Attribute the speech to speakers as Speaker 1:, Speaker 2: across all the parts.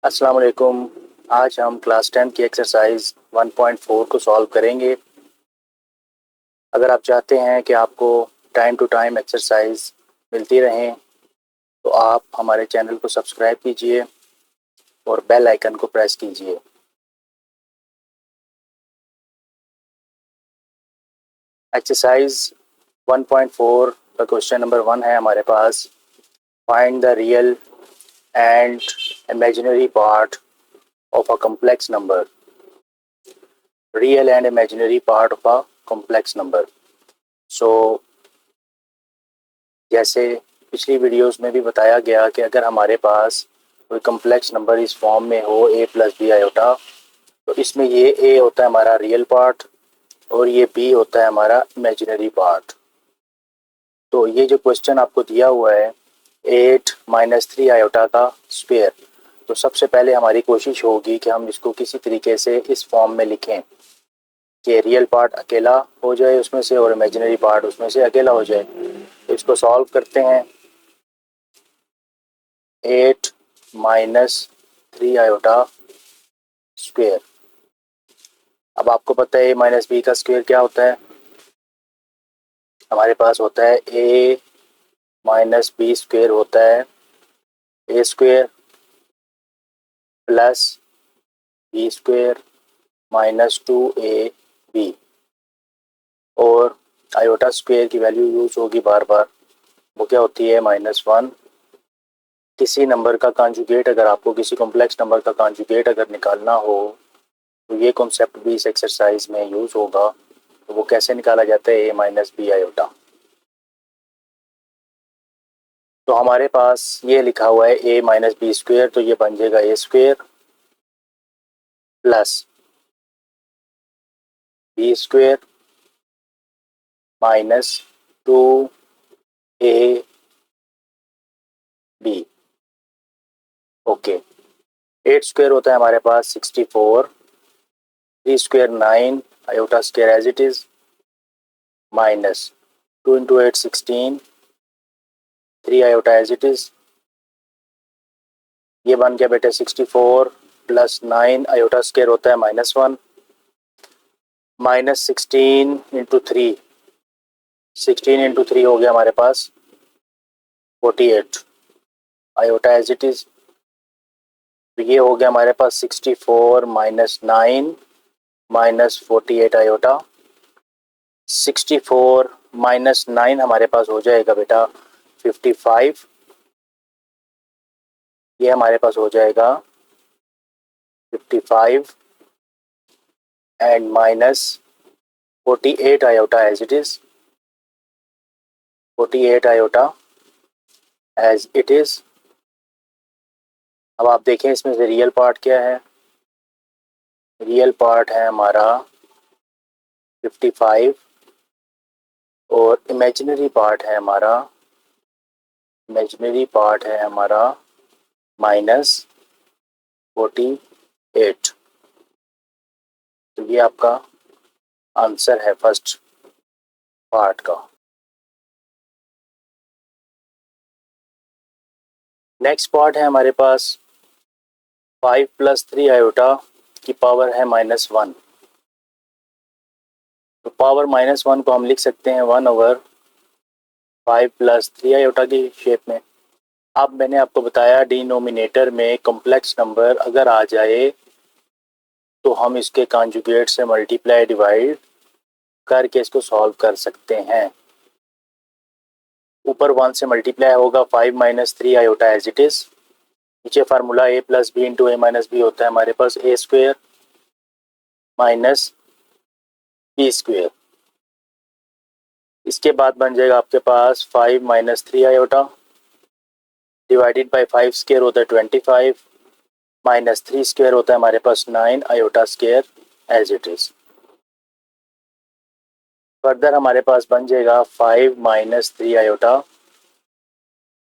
Speaker 1: अस्सलाम वालेकुम। आज हम क्लास 10 की एक्सरसाइज 1.4 को सॉल्व करेंगे। अगर आप चाहते हैं कि आपको टाइम टू टाइम एक्सरसाइज मिलती रहें तो आप हमारे चैनल को सब्सक्राइब कीजिए और बेल आइकन को प्रेस कीजिए। एक्सरसाइज 1.4 का क्वेश्चन नंबर 1 है हमारे पास। Find the real and imaginary part of a complex number. Real and imaginary part of a complex number. So जैसे पिछली वीडियोस में भी बताया गया कि अगर हमारे पास कोई कम्प्लेक्स नंबर इस फॉर्म में हो a प्लस बी आयोटा, तो इसमें ये a होता है हमारा रियल पार्ट और ये b होता है हमारा इमेजिनरी पार्ट। तो ये जो क्वेश्चन आपको दिया हुआ है 8 माइनस 3 आयोटा का स्क्वायर, तो सबसे पहले हमारी कोशिश होगी कि हम इसको किसी तरीके से इस फॉर्म में लिखें कि रियल पार्ट अकेला हो जाए उसमें से और इमेजिनरी पार्ट उसमें से अकेला हो जाए। तो इसको सॉल्व करते हैं। 8 माइनस 3 आयोटा स्क्वायर। अब आपको पता है a माइनस बी का स्क्वायर क्या होता है। हमारे पास होता है a माइनस बी स्क्वायर होता है a square plus b square minus 2ab, और आयोटा स्क्वायर की वैल्यू यूज होगी बार बार, वो क्या होती है -1। किसी नंबर का कॉन्जुगेट, अगर आपको किसी कॉम्प्लेक्स नंबर का कॉन्जुगेट अगर निकालना हो तो ये कॉन्सेप्ट भी इस एक्सरसाइज में यूज होगा। तो वो कैसे निकाला जाता है a माइनस बी आयोटा। तो हमारे पास ये लिखा हुआ है a माइनस बी स्क्वायर, तो ये बन जाएगा a square plus b square minus 2ab। Okay, 8 square होता है हमारे पास 64, 3 square 9 iota square as it is minus 2 into 8 16, 3 iota as it is. ये बन गया बेटे 64 प्लस 9 आयोटा स्क्वायर होता है -1 माइनस 16 इंटू 3, 16 इंटू 3 हो गया हमारे पास 48 आयोटा एज इट इज। तो ये हो गया हमारे पास 64 माइनस 9 माइनस 48 आयोटा। 64 माइनस 9 हमारे पास हो जाएगा बेटा 55। ये हमारे पास हो जाएगा 55 and minus 48 iota as it is, 48 iota as it is. अब आप देखें इसमें से रियल पार्ट क्या है। रियल पार्ट है हमारा 55 और इमेजिनरी पार्ट है हमारा -48। तो ये आपका आंसर है फर्स्ट पार्ट का। नेक्स्ट पार्ट है हमारे पास 5 प्लस 3 आयोटा की पावर है -1। तो पावर -1 को हम लिख सकते हैं 1/5 प्लस 3 आयोटा की शेप में। अब मैंने आपको बताया डिनोमिनेटर में कॉम्प्लेक्स नंबर अगर आ जाए तो हम इसके कॉन्जुगेट से मल्टीप्लाई डिवाइड करके इसको सॉल्व कर सकते हैं। ऊपर 1 से मल्टीप्लाई होगा 5 minus 3 iota as it is. नीचे formula a plus b into a minus b होता है हमारे पास a square minus B square. इसके बाद बन जाएगा आपके पास 5 minus 3 iota divided by 5 square होता है 25 माइनस 3 स्क्वायर होता है हमारे पास 9 iota square as it is. Further हमारे पास बन जाएगा 5 minus 3 iota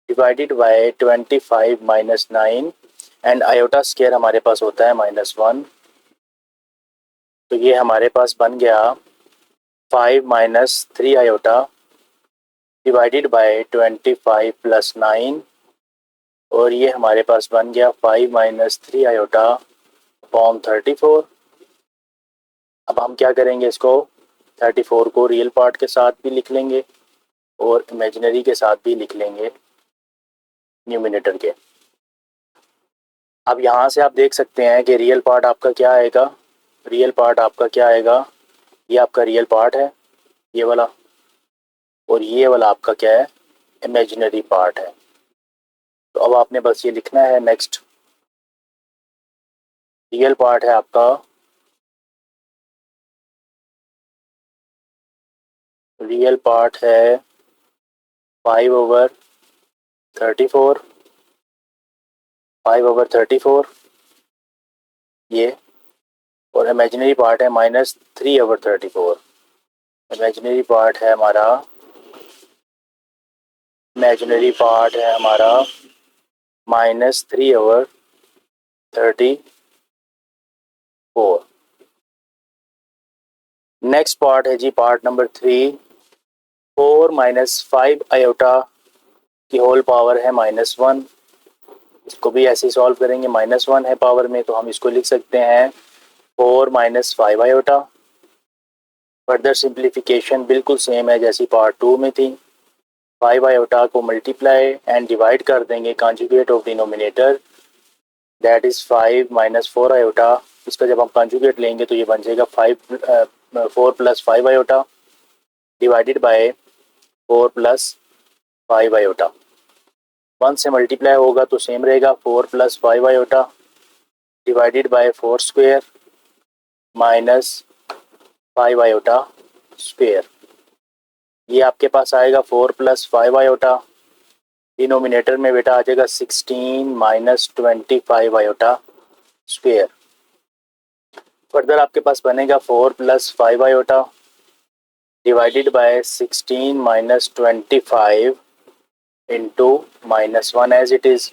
Speaker 1: divided by 25 minus 9 and iota square हमारे पास होता है -1। तो ये हमारे पास बन गया 5 minus 3 iota divided by 25 plus 9 और ये हमारे पास बन गया 5 माइनस 3 आयोटा अपॉन 34। अब हम क्या करेंगे, इसको 34 को रियल पार्ट के साथ भी लिख लेंगे और इमेजिनरी के साथ भी लिख लेंगे न्यूमिनेटर के। अब यहाँ से आप देख सकते हैं कि रियल पार्ट आपका क्या आएगा, रियल पार्ट आपका क्या आएगा, ये आपका रियल पार्ट है ये वाला, और ये वाला आपका क्या है, इमेजिनरी पार्ट है। तो अब आपने बस ये लिखना है नेक्स्ट। रियल पार्ट है आपका, रियल पार्ट है 5/34, 5/34 ये, और इमेजिनरी पार्ट है -3/34। इमेजिनरी पार्ट है हमारा, इमेजिनरी पार्ट है हमारा -3/34। नेक्स्ट पार्ट है जी पार्ट नंबर 3, 4 माइनस 5 आयोटा की होल पावर है -1। इसको भी ऐसे ही सॉल्व करेंगे, -1 है पावर में, तो हम इसको लिख सकते हैं 4 माइनस 5 आयोटा। फर्दर सिंप्लीफिकेशन बिल्कुल सेम है जैसी पार्ट 2 में थी। 5 आयोटा को मल्टीप्लाई एंड डिवाइड कर देंगे conjugate of denominator, that is 5 minus 4 iota. इसका जब हम कॉन्जुगेट लेंगे तो ये बन जाएगा 4 plus 5 iota divided by 4 plus 5 iota. 1 से मल्टीप्लाई होगा तो सेम रहेगा, 4 plus 5 iota divided by 4 square minus 5 iota square. ये आपके पास आएगा 4 प्लस 5 आयोटा, डिनोमिनेटर में बेटा आ जाएगा 16 माइनस 25 आयोटा स्क्वायर। फर्दर आपके पास बनेगा 4 plus 5 iota divided by 16 minus 25 into -1 as it is.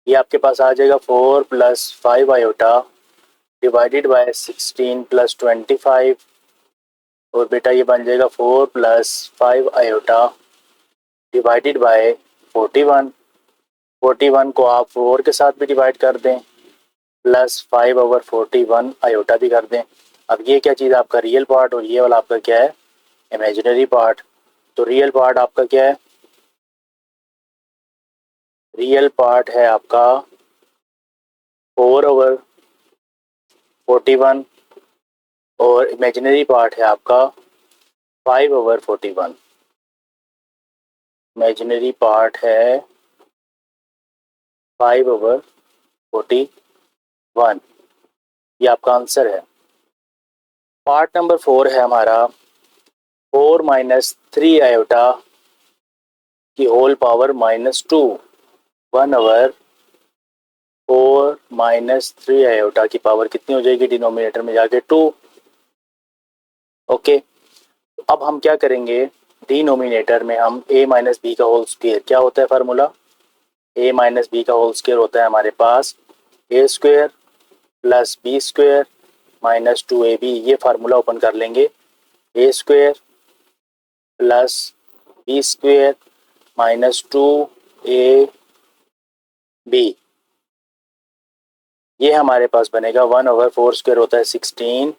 Speaker 1: ये आपके पास आ जाएगा 4 plus 5 iota divided by 16 plus 25, और बेटा ये बन जाएगा 4 प्लस 5 आयोटा डिवाइडेड बाय 41। 41 को आप 4 के साथ भी डिवाइड कर दें, प्लस 5/41 आयोटा भी कर दें। अब ये क्या चीज़ आपका रियल पार्ट, और ये वाला आपका क्या है, इमेजिनरी पार्ट। तो रियल पार्ट आपका क्या है, रियल पार्ट है आपका 4/41 और इमेजिनरी पार्ट है आपका 5/41। इमेजिनरी पार्ट है 5/41। ये आपका आंसर है। पार्ट नंबर 4 है हमारा 4 माइनस 3 आयोटा की होल पावर -2। 1/4 माइनस 3 आयोटा की पावर कितनी हो जाएगी, डिनोमिनेटर में जाके 2। ओके, अब हम क्या करेंगे, डिनोमिनेटर में हम a माइनस बी का होल स्क्वायर, क्या होता है फार्मूला, a माइनस बी का होल स्क्वायर होता है हमारे पास a square plus b square minus 2ab। ये फार्मूला ओपन कर लेंगे, a square plus b square minus 2ab। ये हमारे पास बनेगा 1/4 स्क्वायर होता है 16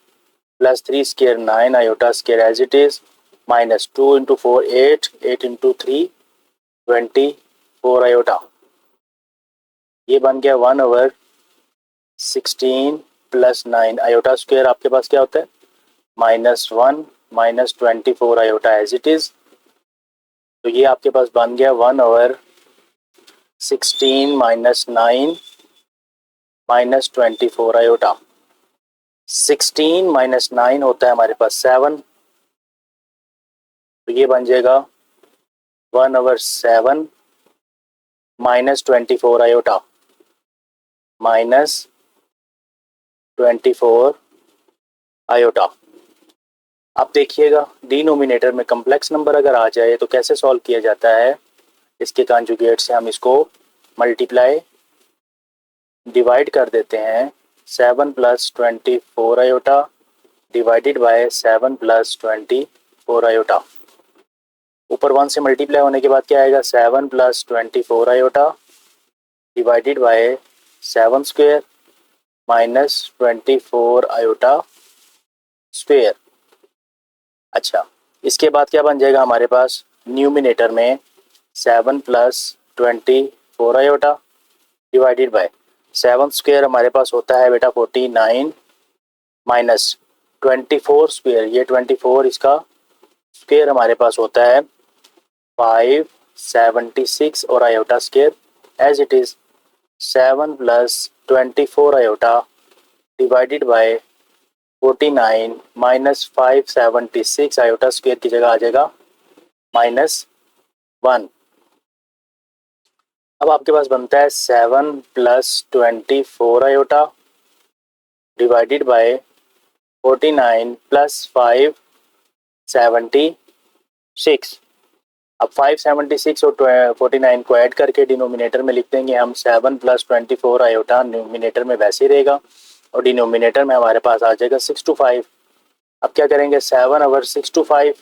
Speaker 1: plus 3 square 9 iota square as it is minus 2 into 4 8, 8 into 3 24 iota. ये बन गया 1/16 प्लस 9 आयोटा स्क्वायर आपके पास क्या होता है -1 minus 24 iota as it is. तो ये आपके पास बन गया 1/16 माइनस 9 माइनस 24 आयोटा। 16 माइनस 9 होता है हमारे पास 7, तो ये बन जाएगा 1/7 माइनस 24 आयोटा माइनस 24 आयोटा। अब देखिएगा डिनोमिनेटर में कम्प्लेक्स नंबर अगर आ जाए तो कैसे सॉल्व किया जाता है, इसके कॉन्जुगेट से हम इसको मल्टीप्लाई डिवाइड कर देते हैं 7 plus 24 iota divided bye 7 plus 24 iota. ऊपर 1 से मल्टीप्लाई होने के बाद क्या आएगा, 7 plus 24 iota divided bye 7 square minus 24 iota square. अच्छा, इसके बाद क्या बन जाएगा हमारे पास, न्यूमिनेटर में 7 plus 24 iota divided bye 7 square हमारे पास होता है बेटा 49 माइनस 24 स्क्वायर, ये 24 इसका स्क्वायर हमारे पास होता है 576 और iota square as it is 7 plus 24 iota divided by 49 minus 576 iota square की जगह आ जाएगा -1। अब आपके पास बनता है 7 plus 24 iota divided by 49 plus 576। अब 576 और 49 को ऐड करके डिनोमिनेटर में लिख देंगे हम 7 प्लस 24 आयोटा, न्यूमिनेटर में वैसे ही रहेगा और डिनोमिनेटर में हमारे पास आ जाएगा 6 to 5। अब क्या करेंगे, 7 over 6 to 5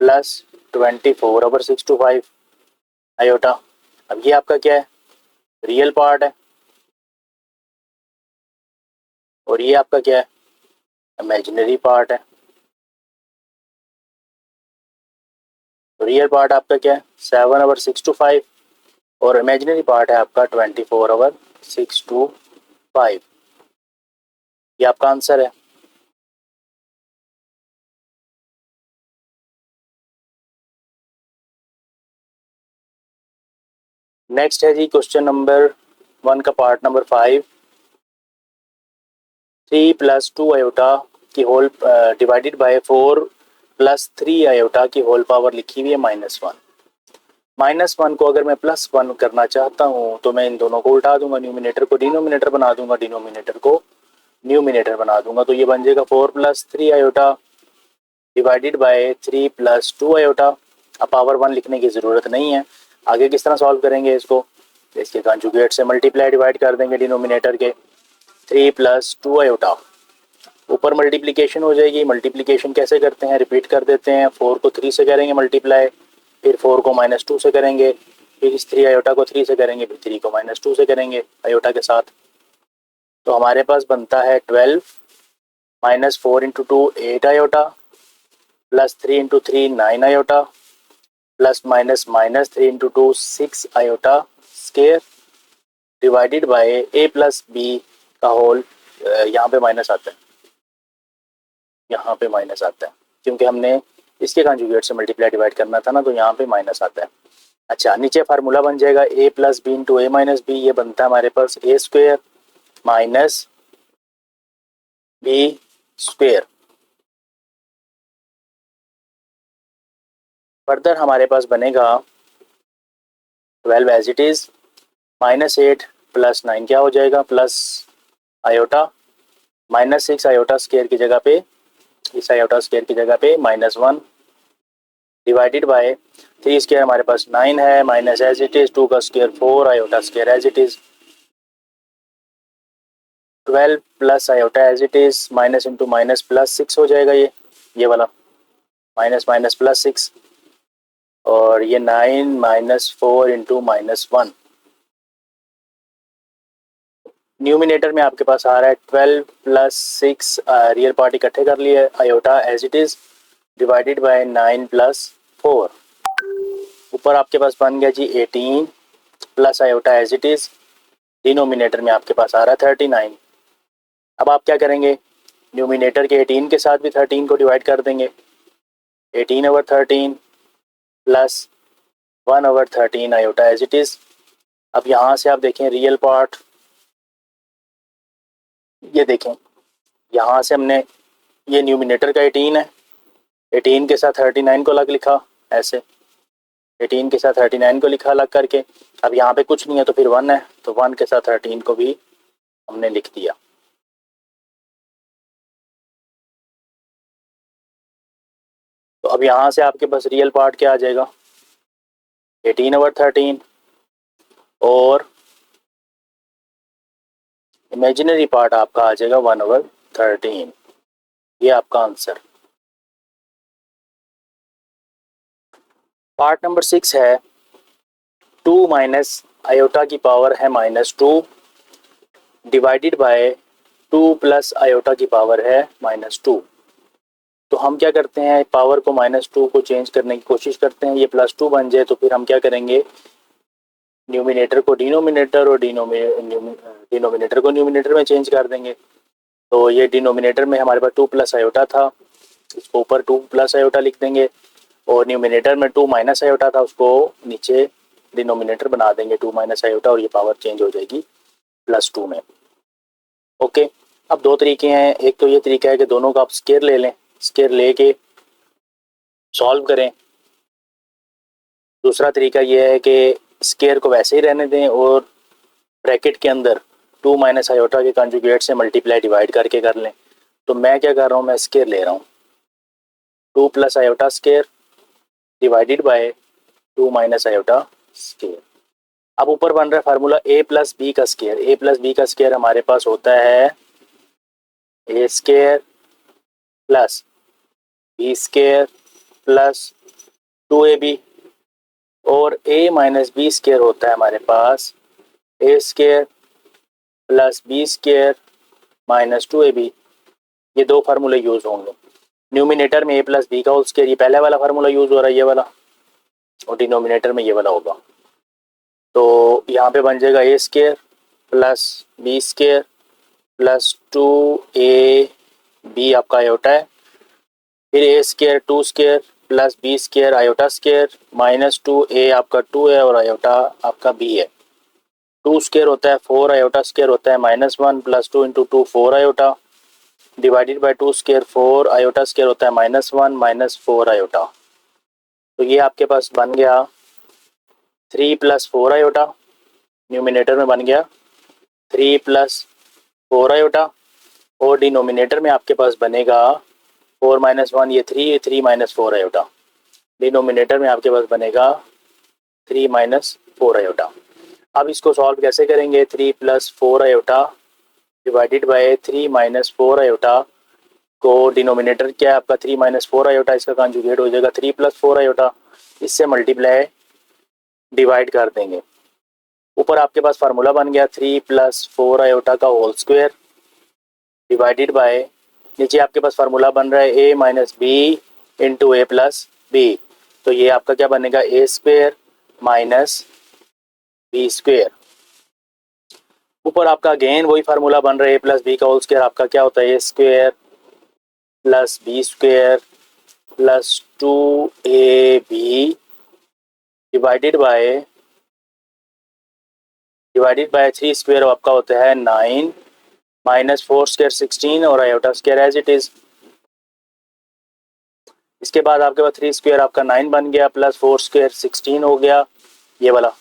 Speaker 1: plus 24 over 6 to 5 iota. अब ये आपका क्या है, रियल पार्ट है और ये आपका क्या है, इमेजिनरी पार्ट है। रियल पार्ट आपका क्या है 7 ओवर 6 to 5 और इमेजिनरी पार्ट है आपका 24 ओवर 6 to 5। ये आपका आंसर है। नेक्स्ट है जी क्वेश्चन नंबर 1 का पार्ट नंबर 5। 3 प्लस 2 आयोटा की whole divided by 4 plus 3 iota की होल पावर लिखी हुई है -1। -1 को अगर मैं +1 करना चाहता हूँ तो मैं इन दोनों को उल्टा दूंगा, न्यूमिनेटर को डिनोमिनेटर बना दूंगा, डिनोमिनेटर को न्यूमिनेटर बना दूंगा, तो ये बन जाएगा 4 plus 3 iota divided by 3 plus 2 iota. अब पावर 1 लिखने की ज़रूरत नहीं है। आगे किस तरह सॉल्व करेंगे इसको, इसके कंजुगेट से मल्टीप्लाई डिवाइड कर देंगे डिनोमिनेटर के। 3 प्लस 2 आयोटा, ऊपर मल्टीप्लिकेशन हो जाएगी। मल्टीप्लिकेशन कैसे करते हैं, रिपीट कर देते हैं। 4 को 3 से करेंगे मल्टीप्लाई, फिर 4 को -2 से करेंगे, फिर इस 3 आयोटा को 3 से करेंगे, फिर 3 को -2 से करेंगे आयोटा के साथ। तो हमारे पास बनता है 12 -4 into 2 8 iota plus 3 into 3 9 iota plus -3 into 2 6 iota square divided by a plus b का होल, यहाँ पे माइनस आता है, यहाँ पे माइनस आता है क्योंकि हमने इसके कंजुगेट से मल्टीप्लाई डिवाइड करना था ना, तो यहाँ पे माइनस आता है। अच्छा, नीचे फार्मूला बन जाएगा a plus b into a minus b, ये बनता है हमारे पास a square minus b square. Further हमारे पास बनेगा 12 एज इट इज -8 प्लस 9 क्या हो जाएगा, प्लस आयोटा -6 आयोटा स्क्वायर की जगह पे, इस आयोटा स्क्वायर की जगह पे -1 डिवाइडेड बाय 3 स्क्वायर हमारे पास 9 है, माइनस एज इट इज 2 का square 4 iota square as it is 12 plus iota as it is, minus into minus plus 6 हो जाएगा, ये वाला माइनस माइनस प्लस 6 और ये 9 -4 इंटू -1। न्यूमिनेटर में आपके पास आ रहा है 12 प्लस 6, रियल पार्ट इकट्ठे कर लिए iota as it is divided by 9 plus 4। ऊपर आपके पास बन गया जी 18 plus iota as it is, denominator में आपके पास आ रहा है 39। अब आप क्या करेंगे, न्यूमिनेटर के 18 के साथ भी 13 को डिवाइड कर देंगे, 18 over 13 plus 1 over 13 iota as it is. अब यहाँ से आप देखें रियल पार्ट, ये देखें यहाँ से हमने, ये न्यूमिनेटर का 18 है, 18 के साथ 39 को अलग लिखा, ऐसे 18 के साथ 39 को लिखा अलग करके। अब यहाँ पे कुछ नहीं है तो फिर 1 है, तो 1 के साथ 13 को भी हमने लिख दिया। तो अब यहाँ से आपके पास रियल पार्ट क्या आ जाएगा, 18 ओवर 13 और इमेजिनरी पार्ट आपका आ जाएगा 1 ओवर 13। ये आपका आंसर। पार्ट नंबर 6 है 2 माइनस आयोटा की पावर है -2 डिवाइडेड बाय 2 प्लस आयोटा की पावर है -2। तो हम क्या करते हैं, पावर को -2 को चेंज करने की कोशिश करते हैं, ये +2 बन जाए तो फिर हम क्या करेंगे, न्यूमिनेटर को डिनोमिनेटर और डिनोमिनेटर को न्यूमिनेटर में चेंज कर देंगे। तो ये डिनोमिनेटर में हमारे पास 2 प्लस आयोटा था, इसको ऊपर 2 प्लस आयोटा लिख देंगे, और न्यूमिनेटर में 2 माइनस आयोटा था, उसको नीचे डिनोमिनेटर बना देंगे 2 माइनस आयोटा, और ये पावर चेंज हो जाएगी +2 में। ओके, अब दो तरीके हैं, एक तो ये तरीका है कि दोनों का आप स्केयर ले लें, स्केयर लेके सॉल्व करें। दूसरा तरीका ये है कि स्केयर को वैसे ही रहने दें और ब्रैकेट के अंदर 2 माइनस आयोटा के कंजुगेट से मल्टीप्लाई डिवाइड करके कर लें। तो मैं क्या कर रहा हूँ, मैं स्केयर ले रहा हूँ, 2 plus iota square divided by 2 minus iota square. अब ऊपर बन रहा है फार्मूला a प्लस बी का स्केयर। a प्लस बी का स्केयर हमारे पास होता है a square plus b square plus 2ab, और a माइनस बी स्केयर होता है हमारे पास a square plus b square minus 2ab। ये दो फार्मूले यूज होंगे। न्यूमिनेटर में a प्लस बी का होल स्केयर, ये पहले वाला फार्मूला यूज हो रहा है ये वाला, और डिनोमिनेटर में ये वाला होगा। तो यहाँ पे बन जाएगा a square plus b square plus 2ab आपका आयोटा है, फिर a square 2 square plus b square iota square minus 2a आपका 2 है और आयोटा आपका b है। 2 स्केयर होता है 4, आयोटा स्केयर होता है -1 plus 2 into 2 4 iota divided by 2 square 4, iota square होता है -1 माइनस 4 आयोटा। तो ये आपके पास बन गया 3 प्लस 4 आयोटा, न्यूमिनेटर में बन गया 3 प्लस 4 आयोटा, और डिनोमिनेटर में आपके पास बनेगा 4 माइनस 1 ये 3 माइनस 4 आयोटा, डिनोमिनेटर में आपके पास बनेगा 3 माइनस 4 आयोटा। अब इसको सॉल्व कैसे करेंगे, 3 plus 4 iota divided by 3 minus 4 iota को डिनोमिनेटर क्या है आपका 3 माइनस 4 आयोटा, इसका कंजुगेट हो जाएगा 3 प्लस 4 आयोटा, इससे मल्टीप्लाई डिवाइड कर देंगे। ऊपर आपके पास फार्मूला बन गया 3 प्लस 4 आयोटा का होल स्क्वायर डिवाइडेड बाय, नीचे आपके पास फार्मूला बन रहा है a minus b into a plus b. तो ये आपका क्या बनेगा, a square minus B square. ऊपर आपका अगेन वही फार्मूला बन रहा है a प्लस बी का होल स्क्वायर, आपका क्या होता है a square plus b square plus 2ab divided by 3 square आपका होता है 9 माइनस 4 स्क्वायर 16 और iota square as it is. इसके बाद आपके पास 3 स्क्वायर आपका 9 बन गया प्लस 4 स्क्वायर 16 हो गया ये वाला,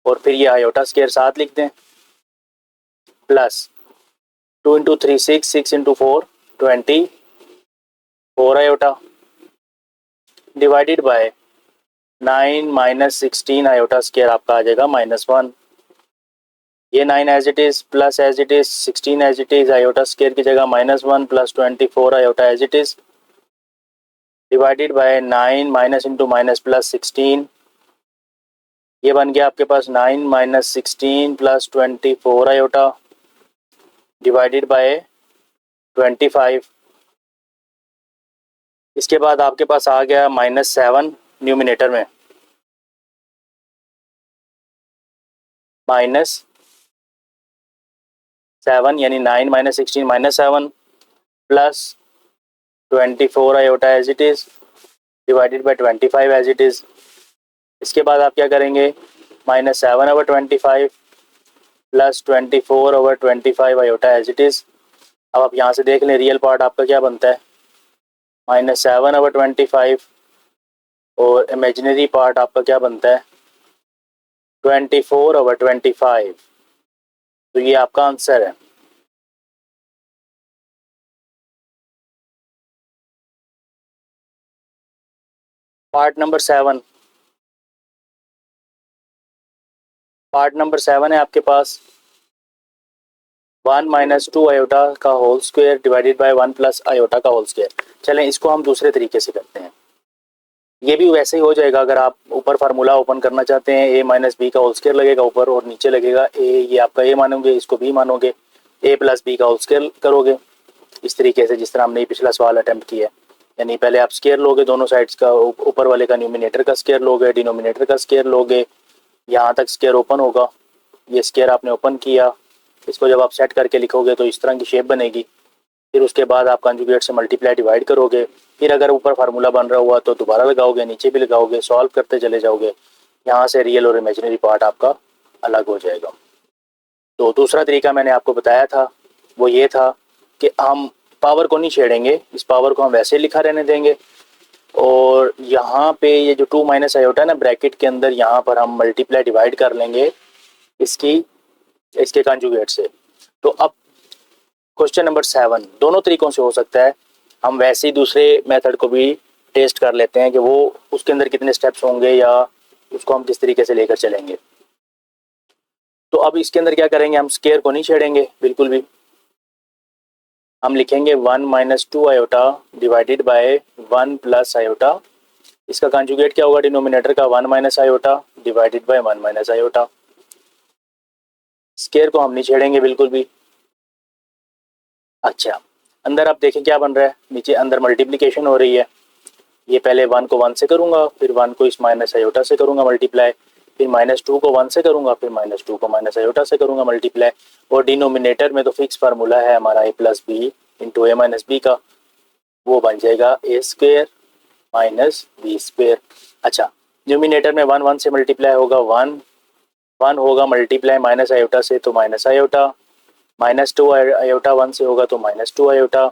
Speaker 1: और फिर ये आयोटा स्क्वायर साथ लिख दें plus 2 into 3 6 into 4 24 iota divided by 9 minus 16 iota square आपका आ जाएगा -1। ये 9 as it is plus as it is 16 as it is, iota square की जगह -1 plus 24 iota as it is divided by 9 minus into minus plus 16, ये बन गया आपके पास 9 minus 16 plus 24 iota divided by 25। इसके बाद आपके पास आ गया -7 न्यूमिनेटर में, -7 यानी 9 minus 16 -7 plus 24 iota as it is divided by 25 as it is. इसके बाद आप क्या करेंगे, -7 over 25 plus 24 over 25 iota as it is. अब आप यहाँ से देख लें रियल पार्ट आपका क्या बनता है, -7 ओवर 25, और इमेजिनरी पार्ट आपका क्या बनता है 24 ओवर 25। तो ये आपका आंसर है। पार्ट नंबर 7 है आपके पास 1 माइनस 2 आयोटा का whole square divided by 1 plus iota का होल स्क्वायर। चलें इसको हम दूसरे तरीके से करते हैं। ये भी वैसे ही हो जाएगा। अगर आप ऊपर फार्मूला ओपन करना चाहते हैं, ए माइनस बी का होल स्क्वायर लगेगा ऊपर, और नीचे लगेगा ए, ये आपका ए मानोगे, इसको बी मानोगे, ए प्लस बी का होल स्क्वायर करोगे इस तरीके से, जिस तरह हमने पिछला सवाल अटेम्प्ट किया। यानी पहले आप स्क्वायर लोगे दोनों साइड्स का, ऊपर वाले का न्यूमिनेटर का स्क्वायर लोगे, डिनोमिनेटर का स्क्वायर लोगे, यहाँ तक स्क्वायर ओपन होगा। ये स्क्वायर आपने ओपन किया, इसको जब आप सेट करके लिखोगे तो इस तरह की शेप बनेगी। फिर उसके बाद आप कंजुगेट से मल्टीप्लाई डिवाइड करोगे, फिर अगर ऊपर फार्मूला बन रहा हुआ तो दोबारा लगाओगे, नीचे भी लगाओगे, सॉल्व करते चले जाओगे। यहाँ से रियल और इमेजिनरी पार्ट आपका अलग हो जाएगा। तो दूसरा तरीका मैंने आपको बताया था, वो ये था कि हम पावर को नहीं छेड़ेंगे, इस पावर को हम वैसे लिखा रहने देंगे, और यहाँ पे ये जो 2 माइनस आयोटा है ना ब्रैकेट के अंदर, यहाँ पर हम मल्टीप्लाई डिवाइड कर लेंगे इसके कंजुगेट से। तो अब क्वेश्चन नंबर 7 दोनों तरीकों से हो सकता है। हम वैसे ही दूसरे मेथड को भी टेस्ट कर लेते हैं कि वो उसके अंदर कितने स्टेप्स होंगे या उसको हम किस तरीके से लेकर चलेंगे। तो अब इसके अंदर क्या करेंगे, हम स्क्वायर को नहीं छेड़ेंगे बिल्कुल भी। हम लिखेंगे 1 minus 2 iota divided by 1 plus iota. इसका कंजुगेट क्या होगा, डिनोमिनेटर का 1 minus iota divided by 1 minus iota. Square को हम नहीं छेड़ेंगे बिल्कुल भी। अच्छा, अंदर आप देखें क्या बन रहा है, नीचे अंदर मल्टीप्लिकेशन हो रही है। ये पहले 1 को 1 से करूंगा, फिर 1 को इस माइनस आयोटा से करूंगा मल्टीप्लाई, फिर माइनस 2 को 1 से करूंगा, फिर माइनस 2 को माइनस आयोटा से करूंगा मल्टीप्लाई। और डिनोमिनेटर में तो फिक्स फार्मूला है हमारा ए plus b into a minus b का, वो बन जाएगा ए स्क्वेयर माइनस बी स्क्वेयर। अच्छा, न्यूमिनेटर में 1 1 से मल्टीप्लाई होगा, 1 1 होगा मल्टीप्लाई माइनस आयोटा से तो माइनस आयोटा, माइनस 2 आयोटा 1 से होगा तो minus 2 iota,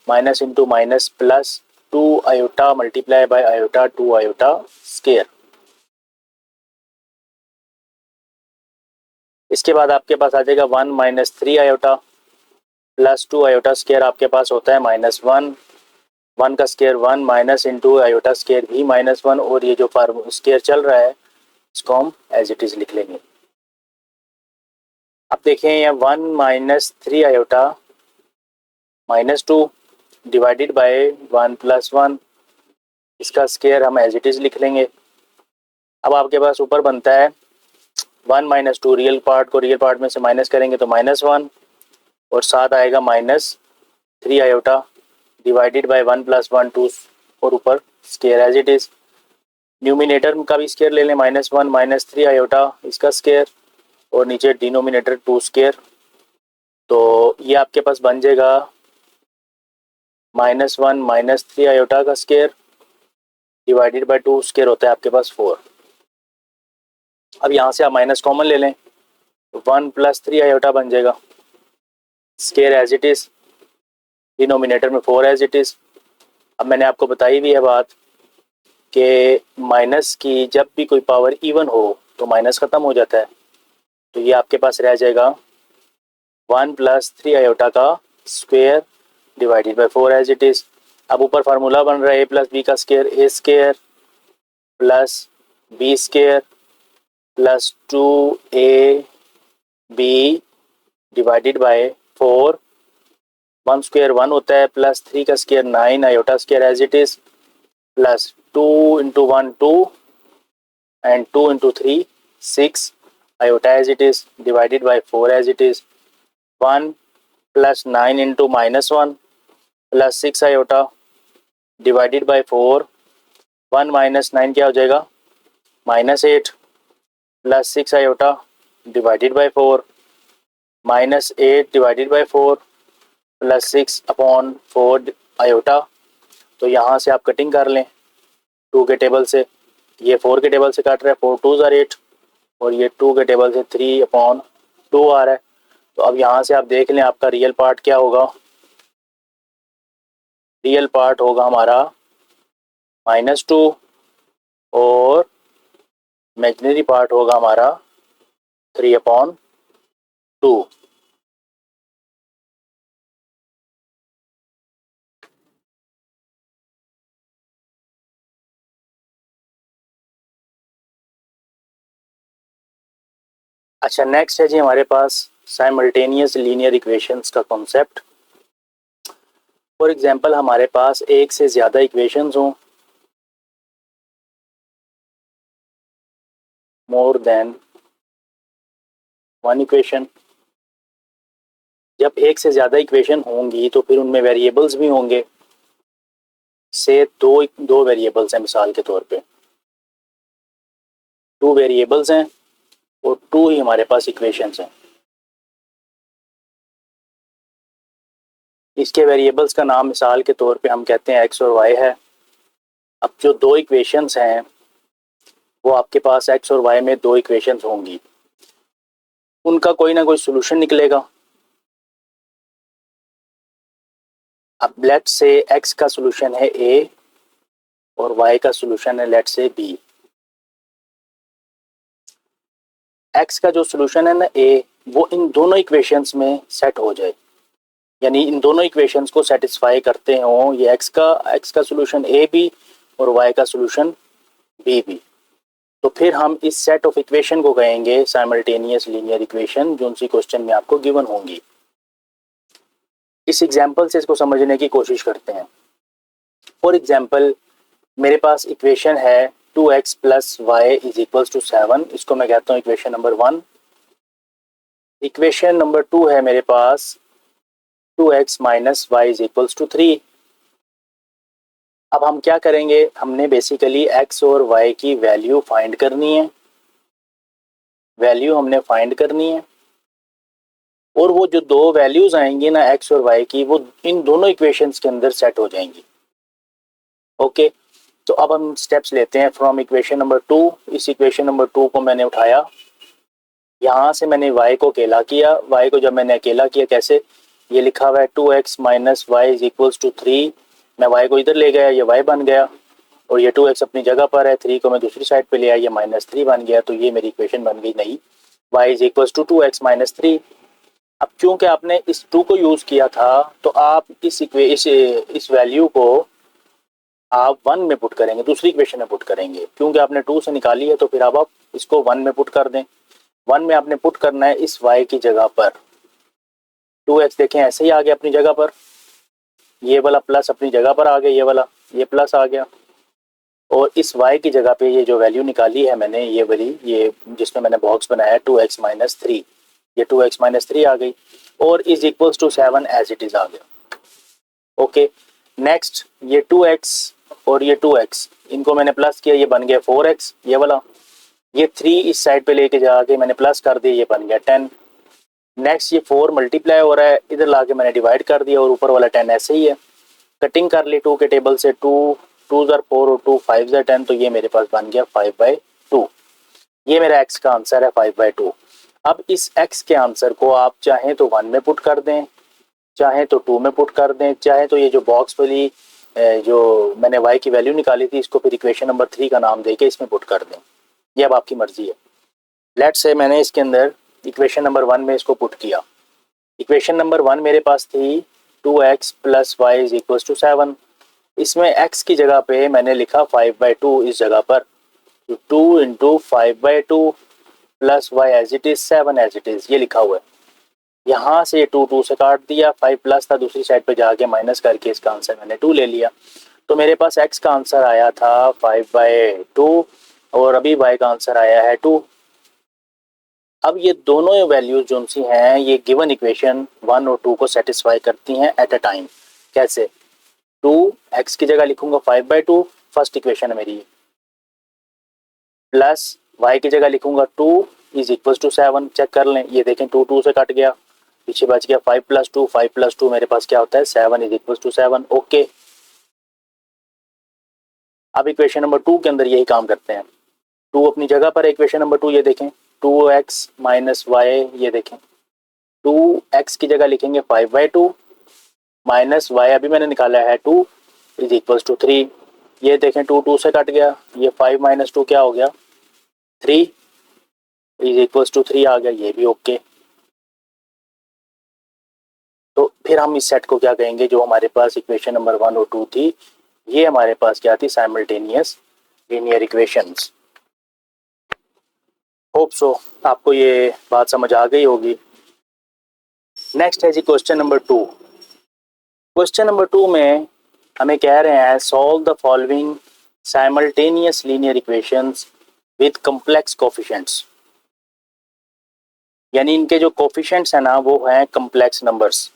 Speaker 1: minus into minus plus 2 iota multiply by iota 2 iota square. इसके बाद आपके पास आ जाएगा 1 minus 3 iota plus 2 iota square, आपके पास होता है माइनस 1, 1 का square 1 minus into iota square भी माइनस 1, और ये जो स्क्वायर चल रहा है इसको हम एज इट इज लिख लेंगे। अब देखें यहाँ 1 minus 3 iota minus 2 divided by 1 plus 1, इसका स्क्वायर हम एज इट इज लिख लेंगे। अब आपके पास ऊपर बनता है 1 माइनस 2, रियल पार्ट को रियल पार्ट में से माइनस करेंगे तो माइनस 1, और साथ आएगा minus 3 iota divided by 1 plus 1 2, और ऊपर square as it is. Numerator का भी स्क्वायर ले लें, माइनस 1 माइनस 3 आयोटा इसका स्क्वायर, और नीचे डिनोमिनेटर 2 स्क्वायर। तो ये आपके पास बन जाएगा माइनस 1 माइनस 3 आयोटा का स्क्वायर डिवाइडेड बाय 2 स्क्वायर होता है आपके पास 4। अब यहाँ से आप माइनस कॉमन ले लें, 1 प्लस 3 आयोटा बन जाएगा, square as it is, denominator में 4 एज इट इज। अब मैंने आपको बताई भी है बात कि माइनस की जब भी कोई पावर इवन हो तो माइनस ख़त्म हो जाता है। तो ये आपके पास रह जाएगा 1 प्लस 3 आयोटा का square divided by 4 as it is. अब ऊपर फार्मूला बन रहा है ए प्लस बी का square, A square plus b square plus 2 b divided by 4, 1 square 1 होता है, प्लस 3 का square 9 iota square as it is, plus 2 into 1 2 and 2 into 3 6 iota as it is divided by 4 as it is, 1 plus 9 into minus 1 plus 6 iota divided by 4, 1 minus 9 क्या हो जाएगा, minus 8 plus 6 iota divided by 4, minus 8 divided by 4 plus 6 upon 4 iota. तो यहाँ से आप cutting कर लें 2 के टेबल से, ये 4 के टेबल से काट रहा है, 4 2 ज़ार 8, और ये 2 के टेबल से 3 अपॉन 2 आ रहा है। तो अब यहाँ से आप देख लें आपका रियल पार्ट क्या होगा, रियल पार्ट होगा हमारा -2, और इमेजिनरी पार्ट होगा हमारा 3/2। अच्छा, नेक्स्ट है जी हमारे पास साइमल्टेनियस लीनियर इक्वेशंस का कॉन्सेप्ट। फॉर एग्जांपल हमारे पास एक से ज़्यादा इक्वेशंस हों, मोर देन वन इक्वेशन। जब एक से ज़्यादा इक्वेशन होंगी तो फिर उनमें वेरिएबल्स भी होंगे। से दो वेरिएबल्स हैं, मिसाल के तौर पे टू वेरिएबल्स हैं और टू ही हमारे पास इक्वेशंस हैं। इसके वेरिएबल्स का नाम मिसाल के तौर पे हम कहते हैं एक्स और वाई है। अब जो दो इक्वेशंस हैं वो आपके पास एक्स और वाई में दो इक्वेशंस होंगी, उनका कोई ना कोई सोल्यूशन निकलेगा। अब लेट से एक्स का सोल्यूशन है ए और वाई का सोल्यूशन है लेट से बी। एक्स का जो सोल्यूशन है ना ए, वो इन दोनों इक्वेशंस में सेट हो जाए, यानी इन दोनों इक्वेशंस को सेटिस्फाई करते हो, ये एक्स का सोल्यूशन ए भी और वाई का सोल्यूशन बी भी। तो फिर हम इस सेट ऑफ इक्वेशन को कहेंगे साइमल्टेनियस लीनियर इक्वेशन, जो उसी क्वेश्चन में आपको गिवन होंगी। इस एग्जांपल से इसको समझने की कोशिश करते हैं। फॉर एग्जांपल मेरे पास इक्वेशन है 2x plus y is equals to 7। इसको मैं कहता हूँ इक्वेशन नंबर 1। इक्वेशन नंबर 2 है मेरे पास 2x minus y is equals to 3। अब हम क्या करेंगे, हमने बेसिकली x और y की वैल्यू फाइंड करनी है। वैल्यू हमने फाइंड करनी है और वो जो दो वैल्यूज आएंगी ना x और y की, वो इन दोनों इक्वेशंस के अंदर सेट हो जाएंगी। ओके, तो अब हम स्टेप्स लेते हैं फ्रॉम इक्वेशन नंबर 2। इस इक्वेशन नंबर 2 को मैंने उठाया, यहाँ से मैंने y को अकेला किया। y को जब मैंने अकेला किया कैसे, ये लिखा हुआ है 2x minus y is equals to 3। मैं y को इधर ले गया, ये y बन गया, और ये 2x अपनी जगह पर है, 3 को मैं दूसरी साइड पे ले आया, ये -3 बन गया। तो ये मेरी इक्वेशन बन गई नई, y is equals to 2x minus 3। अब क्योंकि आपने इस 2 को यूज़ किया था तो आप इस वैल्यू को आप 1 में पुट करेंगे, दूसरी इक्वेशन में पुट करेंगे। क्योंकि आपने 2 से निकाली है तो फिर अब आप इसको 1 में पुट कर दें। 1 में आपने पुट करना है इस y की जगह पर। 2x देखें ऐसे ही आ गया अपनी जगह पर, ये वाला प्लस अपनी जगह पर आ गया, ये वाला ये प्लस आ गया, और इस y की जगह पे ये जो वैल्यू निकाली है मैंने, ये वाली, ये जिसमें मैंने बॉक्स बनाया 2x माइनस 3, ये 2x माइनस 3 आ गई, और is equals to 7 as it is आ गया। ओके, नेक्स्ट ये 2x और ये 2x, इनको मैंने प्लस किया, ये बन गया 4x, ये वाला। ये 3 इस साइड पे लेके जाके मैंने प्लस कर दिया, ये बन गया 10। नेक्स्ट ये 4 मल्टीप्लाई हो रहा है, इधर लाके मैंने डिवाइड कर दिया, और ऊपर वाला 10 ऐसे ही है। कटिंग कर ली 2 के टेबल से, 2 2 ज़र 4 और 2 5 ज़र 10, तो ये मेरे पास बन गया 5/2। ये मेरा x का आंसर है 5/2। अब इस x के आंसर को आप चाहें तो 1 में पुट कर दें, चाहे तो 2 में पुट कर दें, चाहे तो ये जो बॉक्स वाली जो मैंने y की वैल्यू निकाली थी इसको फिर इक्वेशन नंबर 3 का नाम देके इसमें पुट कर दें। ये अब आपकी मर्जी है। लेट्स से मैंने इसके अंदर इक्वेशन नंबर 1 में इसको पुट किया। इक्वेशन नंबर 1 मेरे पास थी 2x plus y is equals to 7। इसमें x की जगह पे मैंने लिखा 5/2 इस जगह पर, 2 into 5/2 plus y as it is 7 as it is, ये लिखा हुआ है। यहाँ से 2 2 से काट दिया, 5 प्लस था, दूसरी साइड पे जाके माइनस करके इसका आंसर मैंने 2 ले लिया। तो मेरे पास x का आंसर आया था 5/2 और अभी y का आंसर आया है 2। अब ये दोनों वैल्यूज जो सी हैं ये गिवन इक्वेशन 1 और 2 को सेटिस्फाई करती हैं एट अ टाइम। कैसे, 2x की जगह लिखूंगा 5/2, फर्स्ट इक्वेशन है मेरी, प्लस y की जगह लिखूंगा 2 इज इक्वल टू 7। चेक कर लें, ये देखें 2 2 से कट गया, पीछे बच गया 5 प्लस 2, 5 प्लस 2 मेरे पास क्या होता है 7 इज इक्वल टू 7। ओके, अब इक्वेशन नंबर 2 के अंदर यही काम करते हैं। 2 अपनी जगह पर है, इक्वेशन नंबर 2 ये देखें 2x माइनस वाई, ये देखें 2x की जगह लिखेंगे 5/2 माइनस वाई अभी मैंने निकाला है 2 इज इक्वल टू 3। ये देखें 2 2 से कट गया, ये 5 माइनस 2 क्या हो गया 3 इज इक्वल टू 3 आ गया, ये भी ओके। तो फिर हम इस सेट को क्या कहेंगे, जो हमारे पास इक्वेशन नंबर 1 और 2 थी, ये हमारे पास क्या थी, simultaneous linear equations. Hope so आपको ये बात समझ आ गई होगी। नेक्स्ट है जी क्वेश्चन नंबर 2। क्वेश्चन नंबर 2 में हमें कह रहे हैं solve the following simultaneous linear equations with complex coefficients, यानी इनके जो कोफिशिएंट्स हैं ना वो हैं कम्प्लेक्स नंबर्स।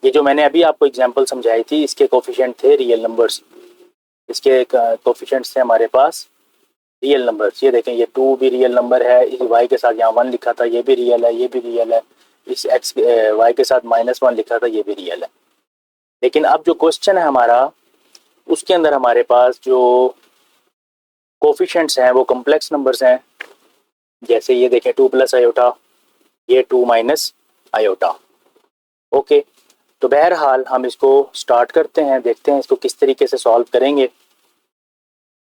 Speaker 1: ये जो मैंने अभी आपको एग्जांपल समझाई थी इसके कोफिशिएंट थे रियल नंबर्स, इसके कोफिशिएंट्स थे हमारे पास रियल नंबर्स। ये देखें, ये 2 भी रियल नंबर है, इस y के साथ यहाँ 1 लिखा था ये भी रियल है, ये भी रियल है, इस x y के साथ -1 लिखा था ये भी रियल है। लेकिन अब जो क्वेश्चन है हमारा उसके अंदर हमारे पास जो कोफिशिएंट्स हैं वो कम्प्लेक्स नंबर्स हैं। जैसे ये देखें 2 + आयोटा, ये 2 - आयोटा। ओके, तो बहरहाल हम इसको स्टार्ट करते हैं, देखते हैं इसको किस तरीके से सॉल्व करेंगे।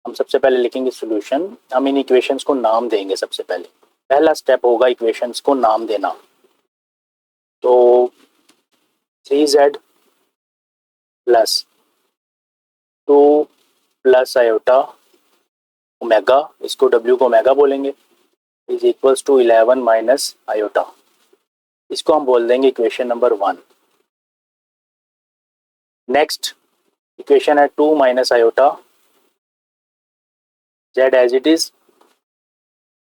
Speaker 1: हम सबसे पहले लिखेंगे सॉल्यूशन, हम इन इक्वेशंस को नाम देंगे। सबसे पहले पहला स्टेप होगा इक्वेशंस को नाम देना। तो 3z + 2 + आयोटा ओमेगा, इसको w को ओमेगा बोलेंगे, इज इक्वल्स टू 11 - आयोटा। इसको हम बोल देंगे इक्वेशन नंबर 1। नेक्स्ट इक्वेशन है 2 - iota z as it is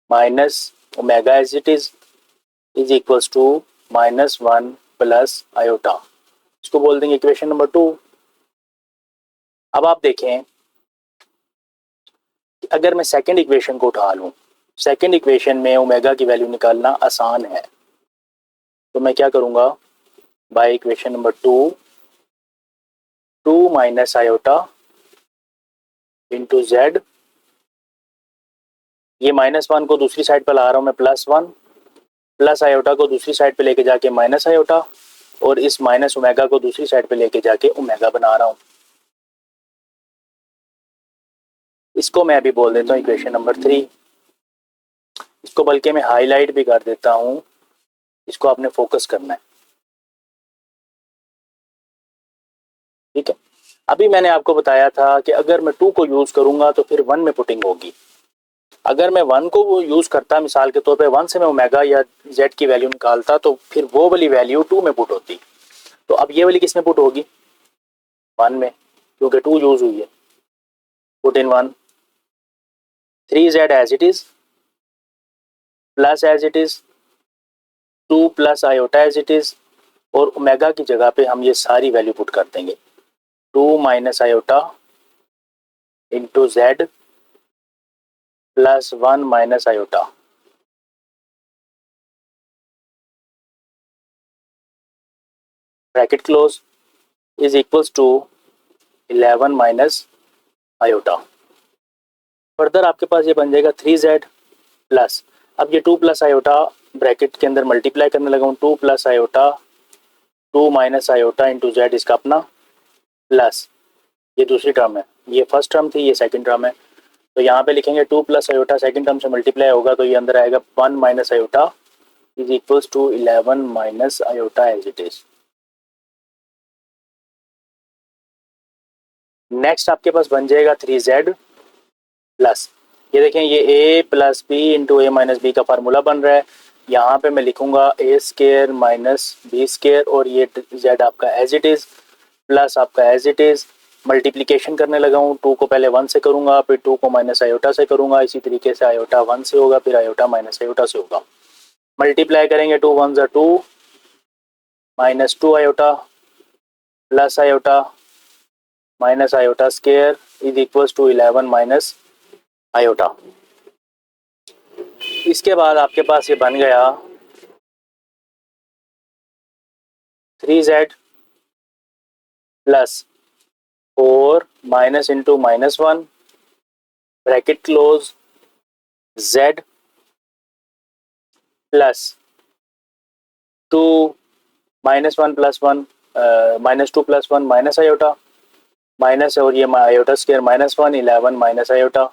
Speaker 1: minus omega as it is equals to -1 + iota. इसको बोल देंगे इक्वेशन नंबर 2। अब आप देखें कि अगर मैं सेकंड इक्वेशन को उठा लूं, सेकंड इक्वेशन में ओमेगा की वैल्यू निकालना आसान है। तो मैं क्या करूंगा, by equation number 2 - iota into z, ये -1 को दूसरी साइड पर ला रहा हूं मैं +1, प्लस आयोटा को दूसरी साइड पे लेके जाके माइनस आयोटा, और इस माइनस ओमेगा को दूसरी साइड पे लेके जाके ओमेगा बना रहा हूं। इसको मैं अभी बोल देता हूं इक्वेशन नंबर 3। इसको बल्कि मैं हाईलाइट भी कर देता हूं, इसको आपने फोकस करना है, ठीक है। अभी मैंने आपको बताया था कि अगर मैं 2 को यूज करूंगा तो फिर 1 में पुटिंग होगी। अगर मैं 1 को यूज करता मिसाल के तौर पे 1 से मैं ओमेगा या z की वैल्यू निकालता तो फिर वो वाली वैल्यू 2 में पुट होती। तो अब ये वाली किस में पुट होगी, 1 में, क्योंकि 2 यूज हुई है। Put in 1, 3z as it is plus as it is 2 + iota as it is, और ओमेगा की जगह पे हम ये सारी वैल्यू पुट कर देंगे। 2 - iota into z +1 - iota. Bracket close is equals to 11 - iota. Further आपके पास ये बन जाएगा 3z प्लस, अब ये 2 + आयोटा ब्रैकेट के अंदर मल्टीप्लाई करने लगा हूँ, 2 + आयोटा 2 - आयोटा इंटू z, इसका अपना प्लस, ये दूसरी टर्म है, ये फर्स्ट टर्म थी, ये सेकंड टर्म है। तो यहाँ पे लिखेंगे 2 + आयोटा सेकंड टर्म से मल्टीप्लाई होगा तो ये अंदर आएगा 1 - iota is equals to 11 - iota as it is. Next आपके पास बन जाएगा 3z प्लस, ये देखें ये a + b into a - b का फार्मूला बन रहा है। यहाँ पे मैं लिखूंगा a² - b², और ये z आपका एज इट इज प्लस आपका एज इट इज, मल्टीप्लिकेशन करने लगा हूँ। 2 को पहले 1 से करूंगा, फिर 2 को - आयोटा से करूंगा, इसी तरीके से आयोटा 1 से होगा, फिर आयोटा - आयोटा से होगा। मल्टीप्लाई करेंगे 2 × 1 = 2 -2 iota plus iota minus iota square is equals to 11 - iota. इसके बाद आपके पास ये बन गया 3z plus 4 minus into -1 bracket close z plus 2 -1 + 1 -2 + 1 minus iota minus, और ये आयोटा स्क्वायर -1 11 - आयोटा।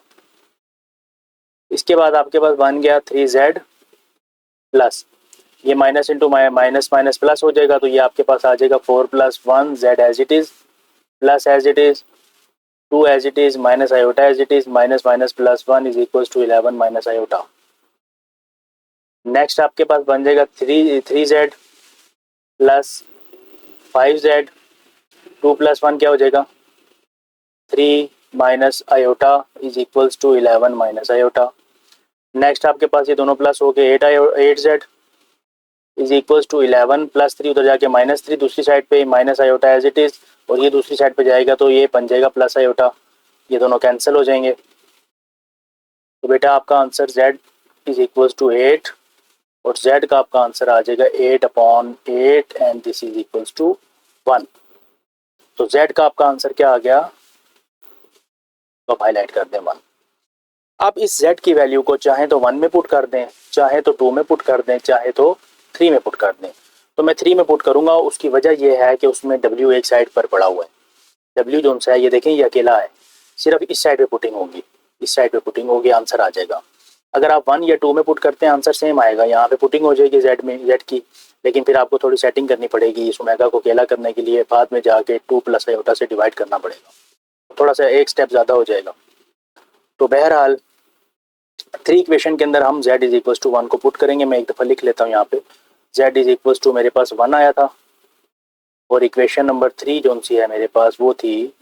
Speaker 1: इसके बाद आपके पास बन गया 3z प्लस, ये minus into minus minus plus हो जाएगा, तो ये आपके पास आ जाएगा 4 + 1 z as it is plus as it is 2 as it is minus iota as it is minus minus plus 1 is equals to 11 - iota. Next आपके पास बन जाएगा 3z प्लस 5z, 2 + 1 क्या हो जाएगा 3 - iota is equals to 11 - iota. Next आपके पास ये दोनों प्लस हो गए, 8z is equals to 11 plus 3, उधर जाके -3, दूसरी साइड पे minus iota as it is, और ये दूसरी साइड पे जाएगा तो ये बन जाएगा प्लस आयोटा, ये दोनों कैंसिल हो जाएंगे। तो बेटा आपका answer z is equals to 8 और z का आपका आंसर आ जाएगा 8/8 and this is equals to 1। तो z का आपका आंसर क्या आ गया, तो आप हाईलाइट कर दें 1। आप इस z की वैल्यू को चाहे तो 1 में पुट कर दें, चाहे तो 2 में पुट कर दें, चाहे तो 3 में पुट कर दें। तो मैं 3 में पुट करूंगा, उसकी वजह यह है कि उसमें w एक साइड पर पड़ा हुआ है। w जो सा है ये देखें ये अकेला है, सिर्फ इस साइड पे पुटिंग होगी, इस साइड पे पुटिंग होगी, आंसर आ जाएगा। अगर आप 1 या 2 में पुट करते हैं आंसर सेम आएगा, यहाँ पे पुटिंग हो जाएगी z में, z की, लेकिन फिर आपको थोड़ी सेटिंग करनी पड़ेगी इस ओमेगा को अकेला करने के लिए, बाद में जाके 2 प्लस आयोटा से डिवाइड करना पड़ेगा, थोड़ा सा एक स्टेप ज़्यादा हो जाएगा। तो बहरहाल 3 इक्वेशन के अंदर हम z इज इक्वल टू 1 को पुट करेंगे। मैं एक दफ़ा लिख लेता हूँ यहाँ पे, z इज इक्वल टू मेरे पास 1 आया था, और इक्वेशन नंबर 3 जो सी है मेरे पास वो थी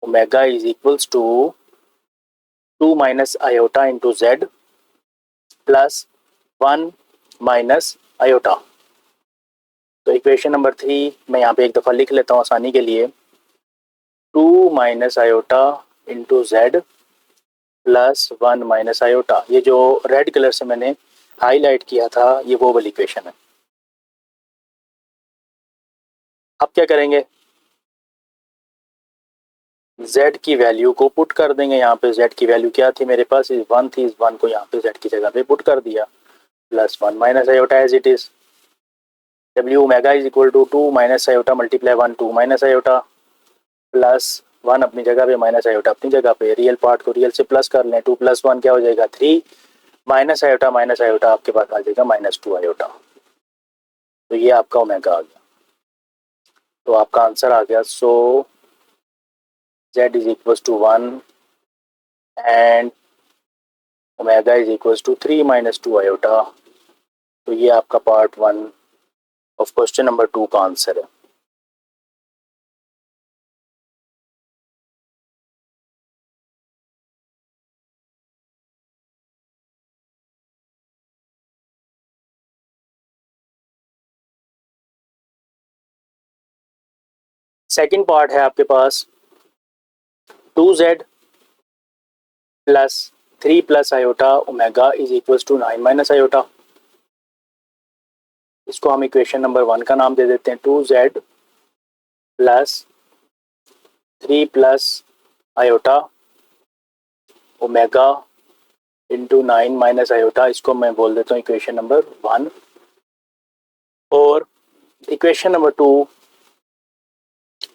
Speaker 1: omega is equals to 2 minus iota into z plus 1 minus iota. तो इक्वेशन नंबर 3 मैं यहाँ पे एक दफ़ा लिख लेता हूँ आसानी के लिए, 2 minus iota into z plus 1 minus iota. ये जो रेड कलर से मैंने हाईलाइट किया था ये वो वाली इक्वेशन है। अब क्या करेंगे, z की वैल्यू को पुट कर देंगे यहाँ पे। z की वैल्यू क्या थी मेरे पास, इस 1 थी, इस 1 को यहाँ पे z की जगह पे पुट कर दिया, plus 1 minus iota as it is. w omega is equal to 2 minus iota multiply 1, 2 minus iota plus 1 अपनी जगह पे माइनस आयोटा अपनी जगह पे, रियल पार्ट को रियल से प्लस कर लें, 2 प्लस 1 क्या हो जाएगा 3, माइनस आयोटा आपके पास आ जाएगा -2 आयोटा। तो ये आपका ओमेगा आ गया, तो आपका आंसर आ गया। So z is equal to 1 and omega is equal to 3 minus 2 iota. तो ये आपका पार्ट 1 ऑफ क्वेश्चन नंबर 2 का आंसर है। सेकंड पार्ट है आपके पास 2z plus 3 plus iota omega is equal to 9 minus iota. इसको हम इक्वेशन नंबर 1 का नाम दे देते हैं, 2z plus 3 plus iota omega into 9 minus iota. इसको मैं बोल देता हूँ इक्वेशन नंबर 1। और इक्वेशन नंबर 2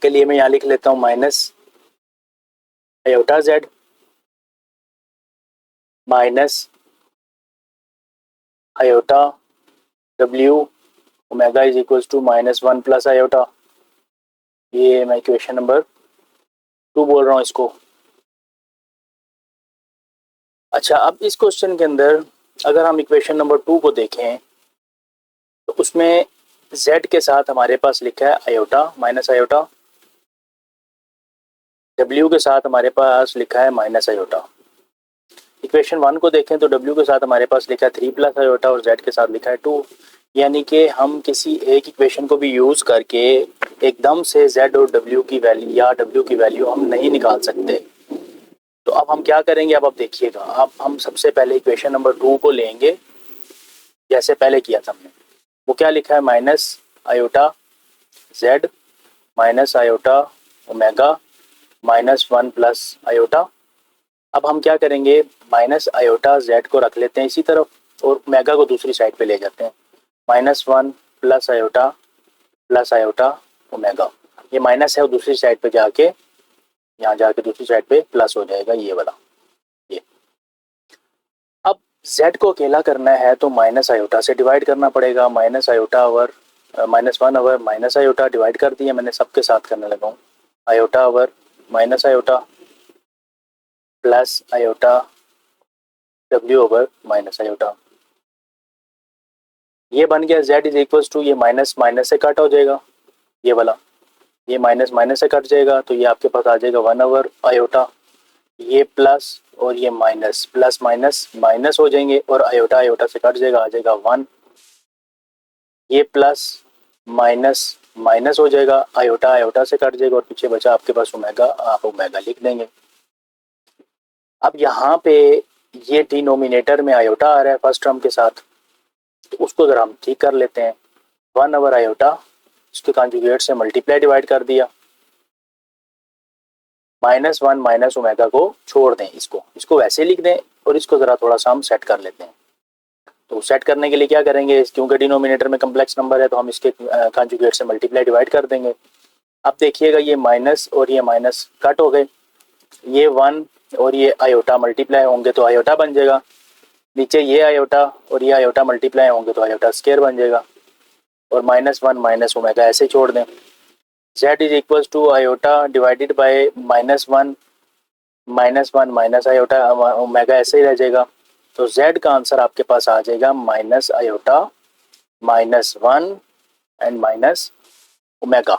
Speaker 1: के लिए मैं यहाँ लिख लेता हूँ minus iota z minus iota w omega is equal to -1 plus iota. ये मैं इक्वेशन नंबर 2 बोल रहा हूँ इसको। अच्छा, अब इस क्वेश्चन के अंदर अगर हम इक्वेशन नंबर 2 को देखें तो उसमें z के साथ हमारे पास लिखा है आयोटा माइनस आयोटा, w के साथ हमारे पास लिखा है माइनस आयोटा। इक्वेशन 1 को देखें तो w के साथ हमारे पास लिखा है 3 प्लस आयोटा और z के साथ लिखा है 2। यानी कि हम किसी एक इक्वेशन को भी यूज़ करके एकदम से z और w की वैल्यू या w की वैल्यू हम नहीं निकाल सकते। तो अब हम क्या करेंगे, अब आप देखिएगा, अब हम सबसे पहले इक्वेशन नंबर 2 को लेंगे जैसे पहले किया था हमने। वो क्या लिखा है, minus iota z minus iota omega -1 plus iota. अब हम क्या करेंगे, माइनस आयोटा z को रख लेते हैं इसी तरफ और ओमेगा को दूसरी साइड पे ले जाते हैं, -1 प्लस आयोटा ओमेगा। ये माइनस है और दूसरी साइड पे जाके यहाँ जाके दूसरी साइड पे प्लस हो जाएगा ये वाला। ये अब z को अकेला करना है तो माइनस आयोटा से डिवाइड करना पड़ेगा, minus iota over -1 over minus iota divide कर दिया मैंने, सबके साथ करने लगा हूँ, iota over minus iota plus iota w over minus iota. ये बन गया z इज इक्वल टू, ये माइनस माइनस से कट हो जाएगा ये वाला, ये माइनस माइनस से कट जाएगा तो ये आपके पास आ जाएगा 1 ओवर आयोटा। ये प्लस और ये माइनस, प्लस माइनस माइनस हो जाएंगे और आयोटा आयोटा से कट जाएगा, आ जाएगा 1। ये प्लस माइनस माइनस हो जाएगा, आयोटा आयोटा से कट जाएगा और पीछे बचा आपके पास ओमेगा, आप ओमेगा लिख देंगे। अब यहाँ पे ये डिनोमिनेटर में आयोटा आ रहा है फर्स्ट टर्म के साथ, तो उसको ज़रा हम ठीक कर लेते हैं। 1 आयोटा उसके कॉन्जुगेट से मल्टीप्लाई डिवाइड कर दिया, -1 माइनस ओमेगा को छोड़ दें, इसको वैसे लिख दें और इसको ज़रा थोड़ा सा हम सेट कर लेते हैं। तो सेट करने के लिए क्या करेंगे, क्योंकि डिनोमिनेटर में कम्प्लेक्स नंबर है तो हम इसके कॉन्जुगेट से मल्टीप्लाई डिवाइड कर देंगे। अब देखिएगा ये माइनस और ये माइनस कट हो गए, ये 1 और ये आयोटा मल्टीप्लाई होंगे तो आयोटा बन जाएगा, नीचे ये आयोटा और ये आयोटा मल्टीप्लाई होंगे तो आयोटा स्क्वायर बन जाएगा, और -1 माइनस ओमेगा ऐसे ही छोड़ दें। z is equal to iota divided by -1 minus iota omega ऐसे ही रह जाएगा। तो z का आंसर आपके पास आ जाएगा minus iota -1 and minus omega.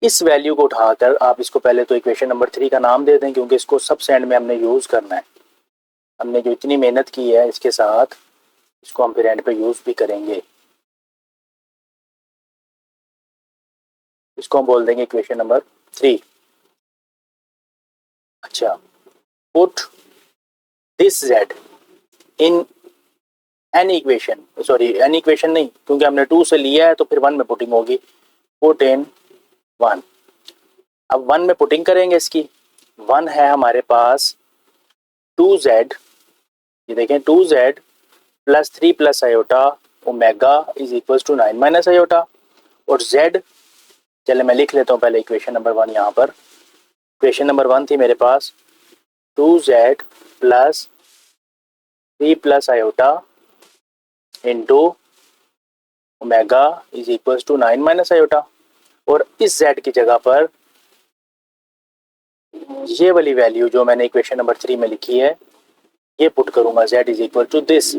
Speaker 1: इस वैल्यू को उठाकर आप इसको पहले तो इक्वेशन नंबर 3 का नाम दे दें, क्योंकि इसको सबसे एंड में हमने यूज़ करना है। हमने जो इतनी मेहनत की है इसके साथ, इसको हम फिर एंड पे यूज़ भी करेंगे। इसको हम बोल देंगे इक्वेशन नंबर 3। अच्छा, put this z in any equation, sorry any equation नहीं, क्योंकि हमने 2 से लिया है तो फिर 1 में पुटिंग होगी। पुट इन 1, अब 1 में पुटिंग करेंगे इसकी। 1 है हमारे पास 2z, ये देखें 2z plus 3 plus iota omega is equal to 9 minus iota, और z, चले मैं लिख लेता हूँ पहले इक्वेशन नंबर 1 यहाँ पर। इक्वेशन नंबर 1 थी मेरे पास 2z plus 3 plus iota into omega is equal to 9 minus iota, और इस z की जगह पर ये वाली वैल्यू जो मैंने इक्वेशन नंबर 3 में लिखी है ये पुट करूंगा, z is equal to this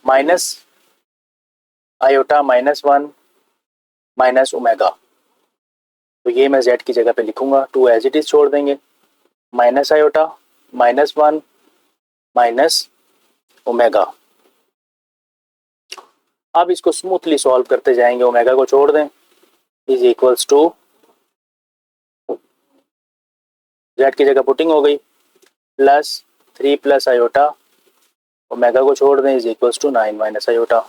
Speaker 1: minus iota -1 minus omega. तो ये मैं z की जगह पे लिखूंगा, 2 एज इट इज छोड़ देंगे, माइनस आयोटा -1 माइनस ओमेगा। अब इसको स्मूथली सॉल्व करते जाएंगे, ओमेगा को छोड़ दें, इज इक्वल्स टू z की जगह पुटिंग हो गई, प्लस 3 प्लस आयोटा ओमेगा को छोड़ दें, is equals to 9 minus iota.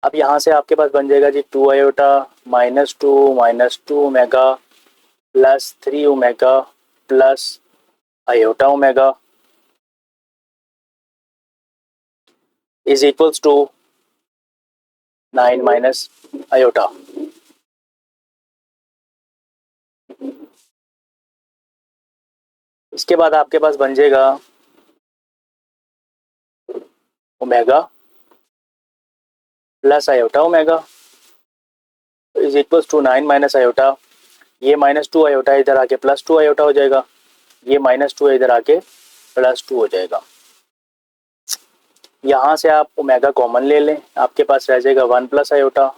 Speaker 1: अब यहाँ से आपके पास बन जाएगा जी 2 iota -2 omega plus 3 omega plus iota omega is equals to 9 minus iota. इसके बाद आपके पास बन जाएगा omega plus iota omega is equals to 9 minus iota. ये -2 आयोटा इधर आके +2 आयोटा हो जाएगा, ये -2 इधर आके +2 हो जाएगा। यहाँ से आप ओमेगा कॉमन ले लें, आपके पास रह जाएगा 1 plus iota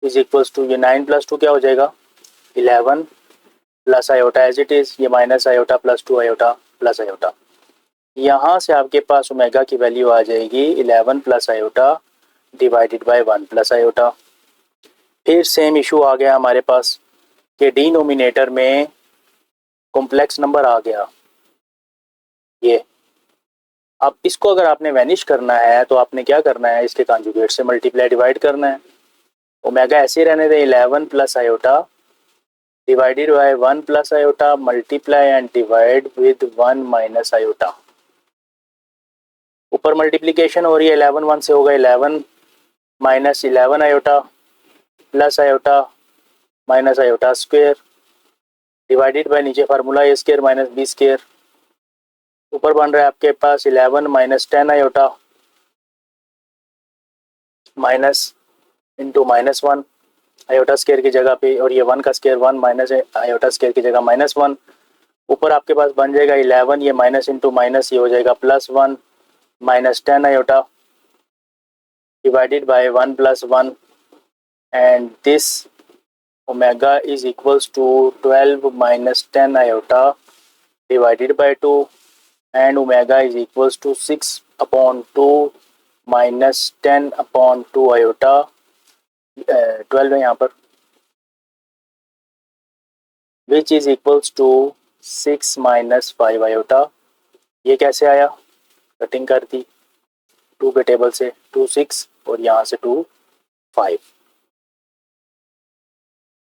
Speaker 1: is equals to, ये 9 + 2 क्या हो जाएगा 11 plus iota as it is, ये minus iota +2 iota plus iota. यहाँ से आपके पास ओमेगा की वैल्यू आ जाएगी 11 plus iota divided by 1 plus iota. फिर सेम इशू आ गया हमारे पास कि डिनोमिनेटर में कॉम्प्लेक्स नंबर आ गया ये। अब इसको अगर आपने वैनिश करना है तो आपने क्या करना है, इसके कॉन्जुगेट से मल्टीप्लाई डिवाइड करना है। ओमेगा ऐसे रहने दें 11 plus iota divided by 1 plus iota multiply and divide with 1 minus iota. ऊपर मल्टीप्लीकेशन हो रही है, 11 1 से होगा 11 minus 11 iota plus iota minus iota square divided by नीचे फार्मूला ए स्क्वायर माइनस बी स्क्वायर। ऊपर बन रहा है आपके पास 11 minus 10 iota minus into -1 iota square की जगह पे, और ये 1 का स्क्वायर 1 माइनस आयोटा स्क्वायर की जगह -1। ऊपर आपके पास बन जाएगा 11, ये माइनस इंटू माइनस ये हो जाएगा +1 minus 10 iota divided by 1 + 1 and this omega is equals to 12 minus 10 iota divided by 2 and omega is equals to 6/2 minus 10/2 iota 12 है यहाँ पर, which is equals to 6 minus 5 iota. ये कैसे आया, कटिंग कर दी 2 के टेबल से, 2 6 और यहाँ से 2 5।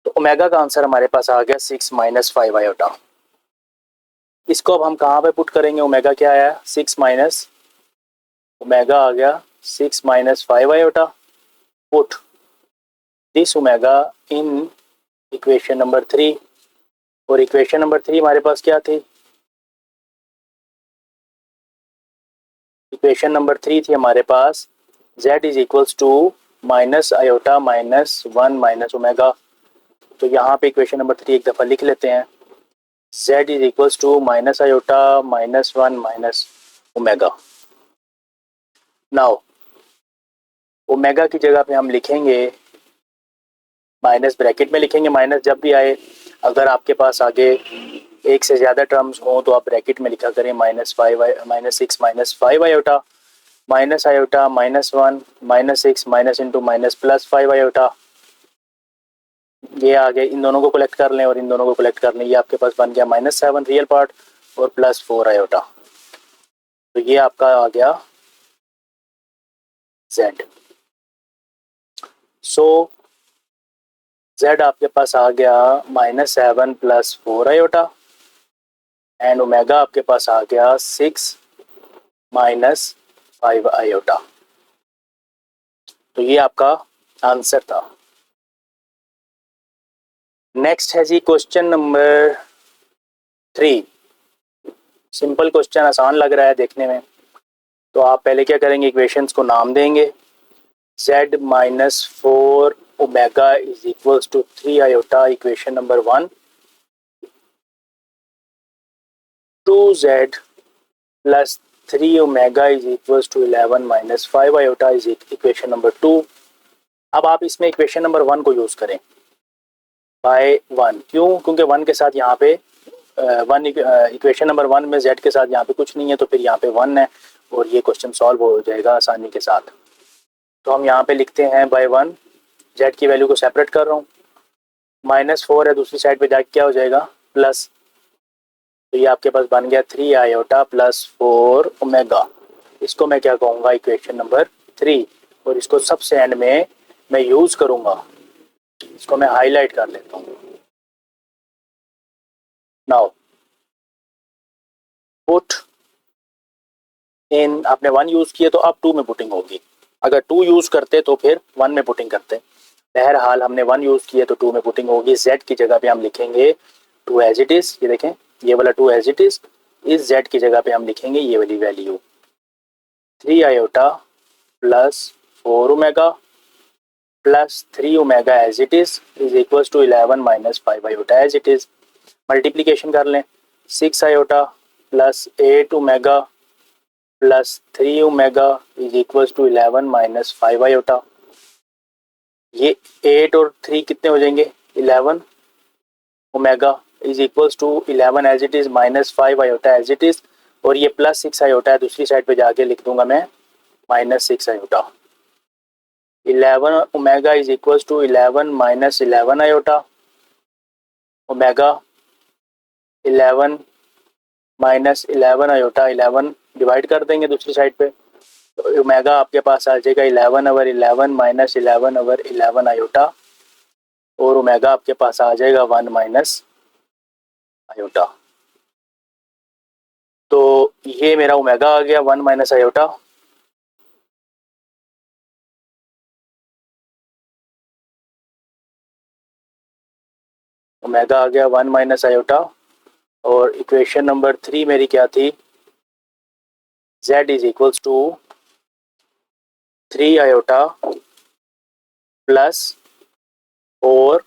Speaker 1: तो ओमेगा का आंसर हमारे पास आ गया 6 माइनस 5 आयोटा। इसको अब हम कहाँ पे पुट करेंगे, ओमेगा क्या आया 6 माइनस, ओमेगा आ गया 6 minus 5 iota, put this omega in equation number 3। और इक्वेशन नंबर 3 हमारे पास क्या थी, इक्वेशन नंबर 3 थी हमारे पास z is equals to minus iota minus 1 minus omega. तो यहाँ पे इक्वेशन नंबर 3 एक दफ़ा लिख लेते हैं, z is equals to minus iota minus 1 minus omega. Now omega की जगह पे हम लिखेंगे माइनस, ब्रैकेट में लिखेंगे माइनस जब भी आए। अगर आपके पास आगे एक से ज़्यादा टर्म्स हों तो आप ब्रैकेट में लिखा करें minus 6 minus 5 iota minus 1 minus 6 minus into minus plus 5 iota. ये आ गए, इन दोनों को कलेक्ट कर लें और इन दोनों को कलेक्ट कर लें, ये आपके पास बन गया -7 रियल पार्ट और प्लस 4 आयोटा। तो ये आपका आ गया z। सो z आपके पास आ गया -7 प्लस 4 आयोटा एंड ओमेगा आपके पास आ गया 6 माइनस 5 आयोटा। तो ये आपका आंसर था। नेक्स्ट है जी क्वेश्चन नंबर 3। सिंपल क्वेश्चन, आसान लग रहा है देखने में। तो आप पहले क्या करेंगे, इक्वेशंस को नाम देंगे। z minus 4 omega is equals to 3 iota, equation number 1। 2z plus 3 omega is equals to 11 minus 5 iota is equation number 2। अब आप इसमें इक्वेशन नंबर 1 को यूज़ करें बाय 1, क्यों, क्योंकि 1 के साथ यहाँ पे इक्वेशन नंबर 1 में z के साथ यहाँ पे कुछ नहीं है, तो फिर यहाँ पे 1 है और ये क्वेश्चन सॉल्व हो जाएगा आसानी के साथ। तो हम यहाँ पे लिखते हैं बाय 1, z की वैल्यू को सेपरेट कर रहा हूँ, -4 है, दूसरी साइड पे जाके क्या हो जाएगा प्लस। तो ये आपके पास बन गया 3 आयोटा प्लस 4 ओमेगा। इसको मैं क्या कहूँगा, इक्वेशन नंबर 3। और इसको सबसे एंड में मैं यूज़ करूँगा, इसको मैं हाईलाइट कर लेता हूँ। नाउ पुट इन, आपने 1 यूज़ किया तो अब 2 में पुटिंग होगी। अगर 2 यूज़ करते तो फिर 1 में पुटिंग करते। बहरहाल हमने 1 यूज़ किया तो 2 में पुटिंग होगी। z की जगह पे हम लिखेंगे 2 एज इट इज़, ये देखें ये वाला 2 एज इट इज़। इस z की जगह पे हम लिखेंगे ये वाली value 3 iota plus 4 omega plus 3 omega as it is equals to 11 minus 5 iota as it is. Multiplication कर लें, 6 iota plus 8 omega plus 3 omega is equals to 11 minus 5 iota. ये 8 और 3 कितने हो जाएंगे 11 omega is equals to 11 as it is minus 5 iota as it is. और ये plus 6 iota है, दूसरी साइड पे जाके लिख दूंगा मैं -6 iota. 11 omega is equals to 11 minus 11 iota, omega 11 minus 11 iota, 11 divide कर देंगे दूसरी साइड पे, तो ओमेगा आपके पास आ जाएगा 11/11 माइनस 11/11 आयोटा और ओमेगा आपके पास आ जाएगा 1 माइनस आयोटा। तो ये मेरा ओमेगा आ गया 1 माइनस आयोटा। ओमेगा आ गया 1 माइनस आयोटा। और इक्वेशन नंबर 3 मेरी क्या थी, z is equals to 3 iota plus 4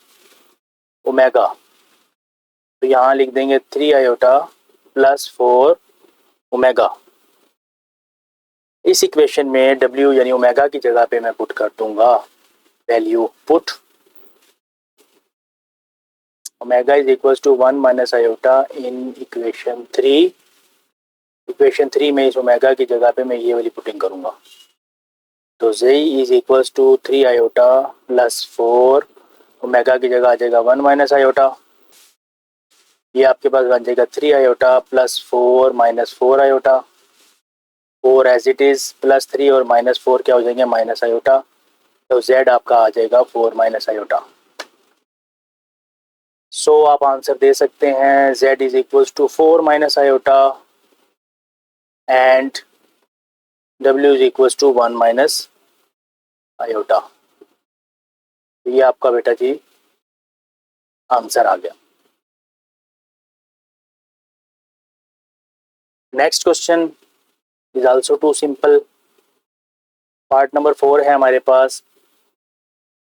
Speaker 1: omega. तो यहाँ लिख देंगे 3 आयोटा प्लस 4 ओमेगा। इस इक्वेशन में w यानी ओमेगा की जगह पे मैं पुट कर दूंगा value put omega is equal to 1 minus iota in equation 3। Equation 3 में इस ओमेगा की जगह पे मैं ये वाली पुटिंग करूँगा। तो z is equal to 3 iota plus 4, omega की जगह आ जाएगा 1 माइनस आयोटा। ये आपके पास बन जाएगा 3 iota plus 4 minus 4 iota. 4 as it is, plus 3 और माइनस 4 क्या हो जाएंगे, माइनस आयोटा। तो z आपका आ जाएगा 4 माइनस आयोटा। सो आप आंसर दे सकते हैं z is equal to 4 minus iota and w is equal to 1 minus iota. ये आपका बेटा जी आंसर आ गया। Next question is also too simple. Part number 4 है हमारे पास,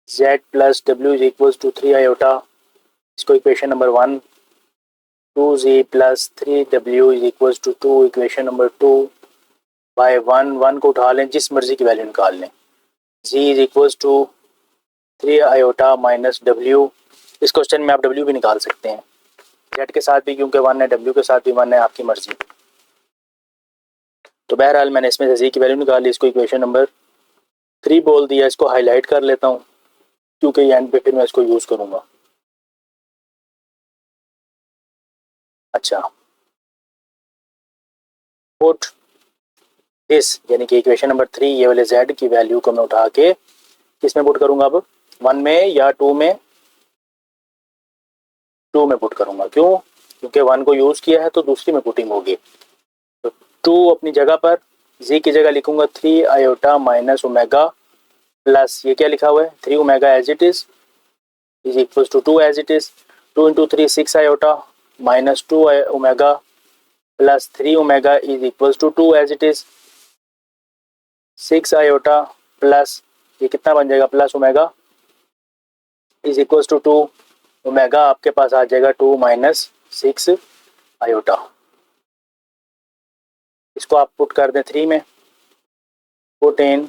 Speaker 1: z प्लस डब्ल्यू इज इक्वल टू 3 आयोटा। इसको equation number 1, 2z plus 3w is equal to 2, equation number 2 by 1 को उठा लें, जिस मर्जी की वैल्यू निकाल लें। z is equal to 3 iota minus w। इस क्वेश्चन में आप w भी निकाल सकते हैं, z के साथ भी क्योंकि 1 है, w के साथ भी 1 है, आपकी मर्जी। तो बहरहाल मैंने इसमें से z की वैल्यू निकाल ली, इसको इक्वेशन नंबर 3 बोल दिया। इसको हाईलाइट कर लेता हूँ क्योंकि एंड पे फिर मैं इसको यूज़ करूँगा। अच्छा, पुट दिस, यानी कि इक्वेशन नंबर 3 ये वाले z की वैल्यू को मैं उठा के किस में पुट करूँगा, अब 1 में या 2 में? 2 में पुट करूँगा। क्यों? क्योंकि 1 को यूज़ किया है तो दूसरी में पुटिंग होगी। तो 2 अपनी जगह पर, z की जगह लिखूंगा 3 आयोटा माइनस ओमेगा प्लस ये क्या लिखा हुआ है 3 omega as it is equal to 2 as it is. 2 into 3 6 iota minus 2 omega plus 3 omega is equal to 2 as it is. 6 iota plus ये कितना बन जाएगा, plus omega is equal to 2 omega आपके पास आ जाएगा 2 माइनस 6 आयोटा। इसको आप पुट कर दें 3 में, पुट इन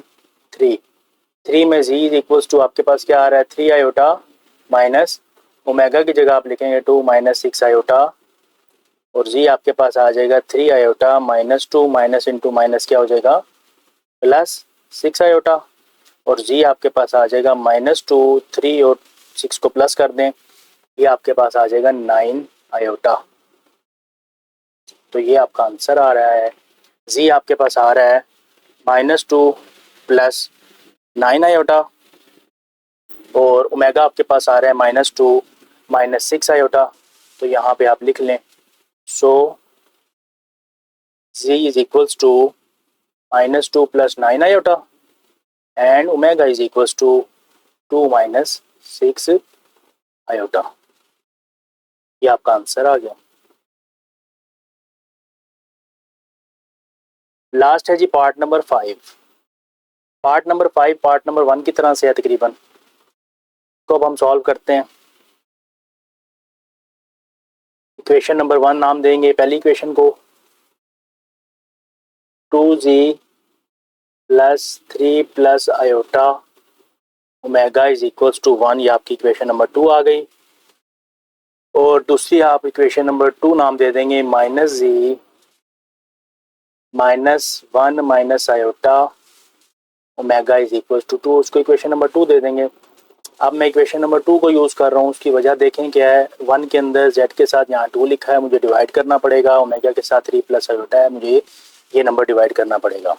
Speaker 1: 3 में z इज इक्वल टू आपके पास क्या आ रहा है 3 आयोटा माइनस ओमेगा की जगह आप लिखेंगे 2 माइनस 6 आयोटा, और z आपके पास आ जाएगा 3 iota minus 2 minus into minus क्या हो जाएगा प्लस 6 आयोटा, और z आपके पास आ जाएगा माइनस 2, 3 और 6 को प्लस कर दें, ये आपके पास आ जाएगा 9 आयोटा। तो ये आपका आंसर आ रहा है, z आपके पास आ रहा है माइनस 2 प्लस 9 आयोटा, और ओमेगा आपके पास आ रहा है माइनस 2 माइनस 6 आयोटा। तो यहाँ पे आप लिख लें, so z is equals to minus 2 plus 9 iota and omega is equals to 2 minus 6 iota. ये आपका आंसर आ गया। लास्ट है जी part number 5। Part number 5 part number 1 की तरह से है तकरीबन। तो अब हम सॉल्व करते हैं। इक्वेशन नंबर 1 नाम देंगे पहली इक्वेशन को, 2z plus 3 plus iota omega is equals to 1, ये आपकी इक्वेशन नंबर 2 आ गई। और दूसरी आप इक्वेशन नंबर 2 नाम दे देंगे minus z minus 1 minus iota omega is equals to 2, उसको इक्वेशन नंबर 2 दे देंगे। अब मैं इक्वेशन नंबर 2 को यूज़ कर रहा हूँ, उसकी वजह देखें क्या है। 1 के अंदर z के साथ यहाँ 2 लिखा है, मुझे डिवाइड करना पड़ेगा। ओमेगा के साथ 3 प्लस आयोटा है, मुझे ये नंबर डिवाइड करना पड़ेगा।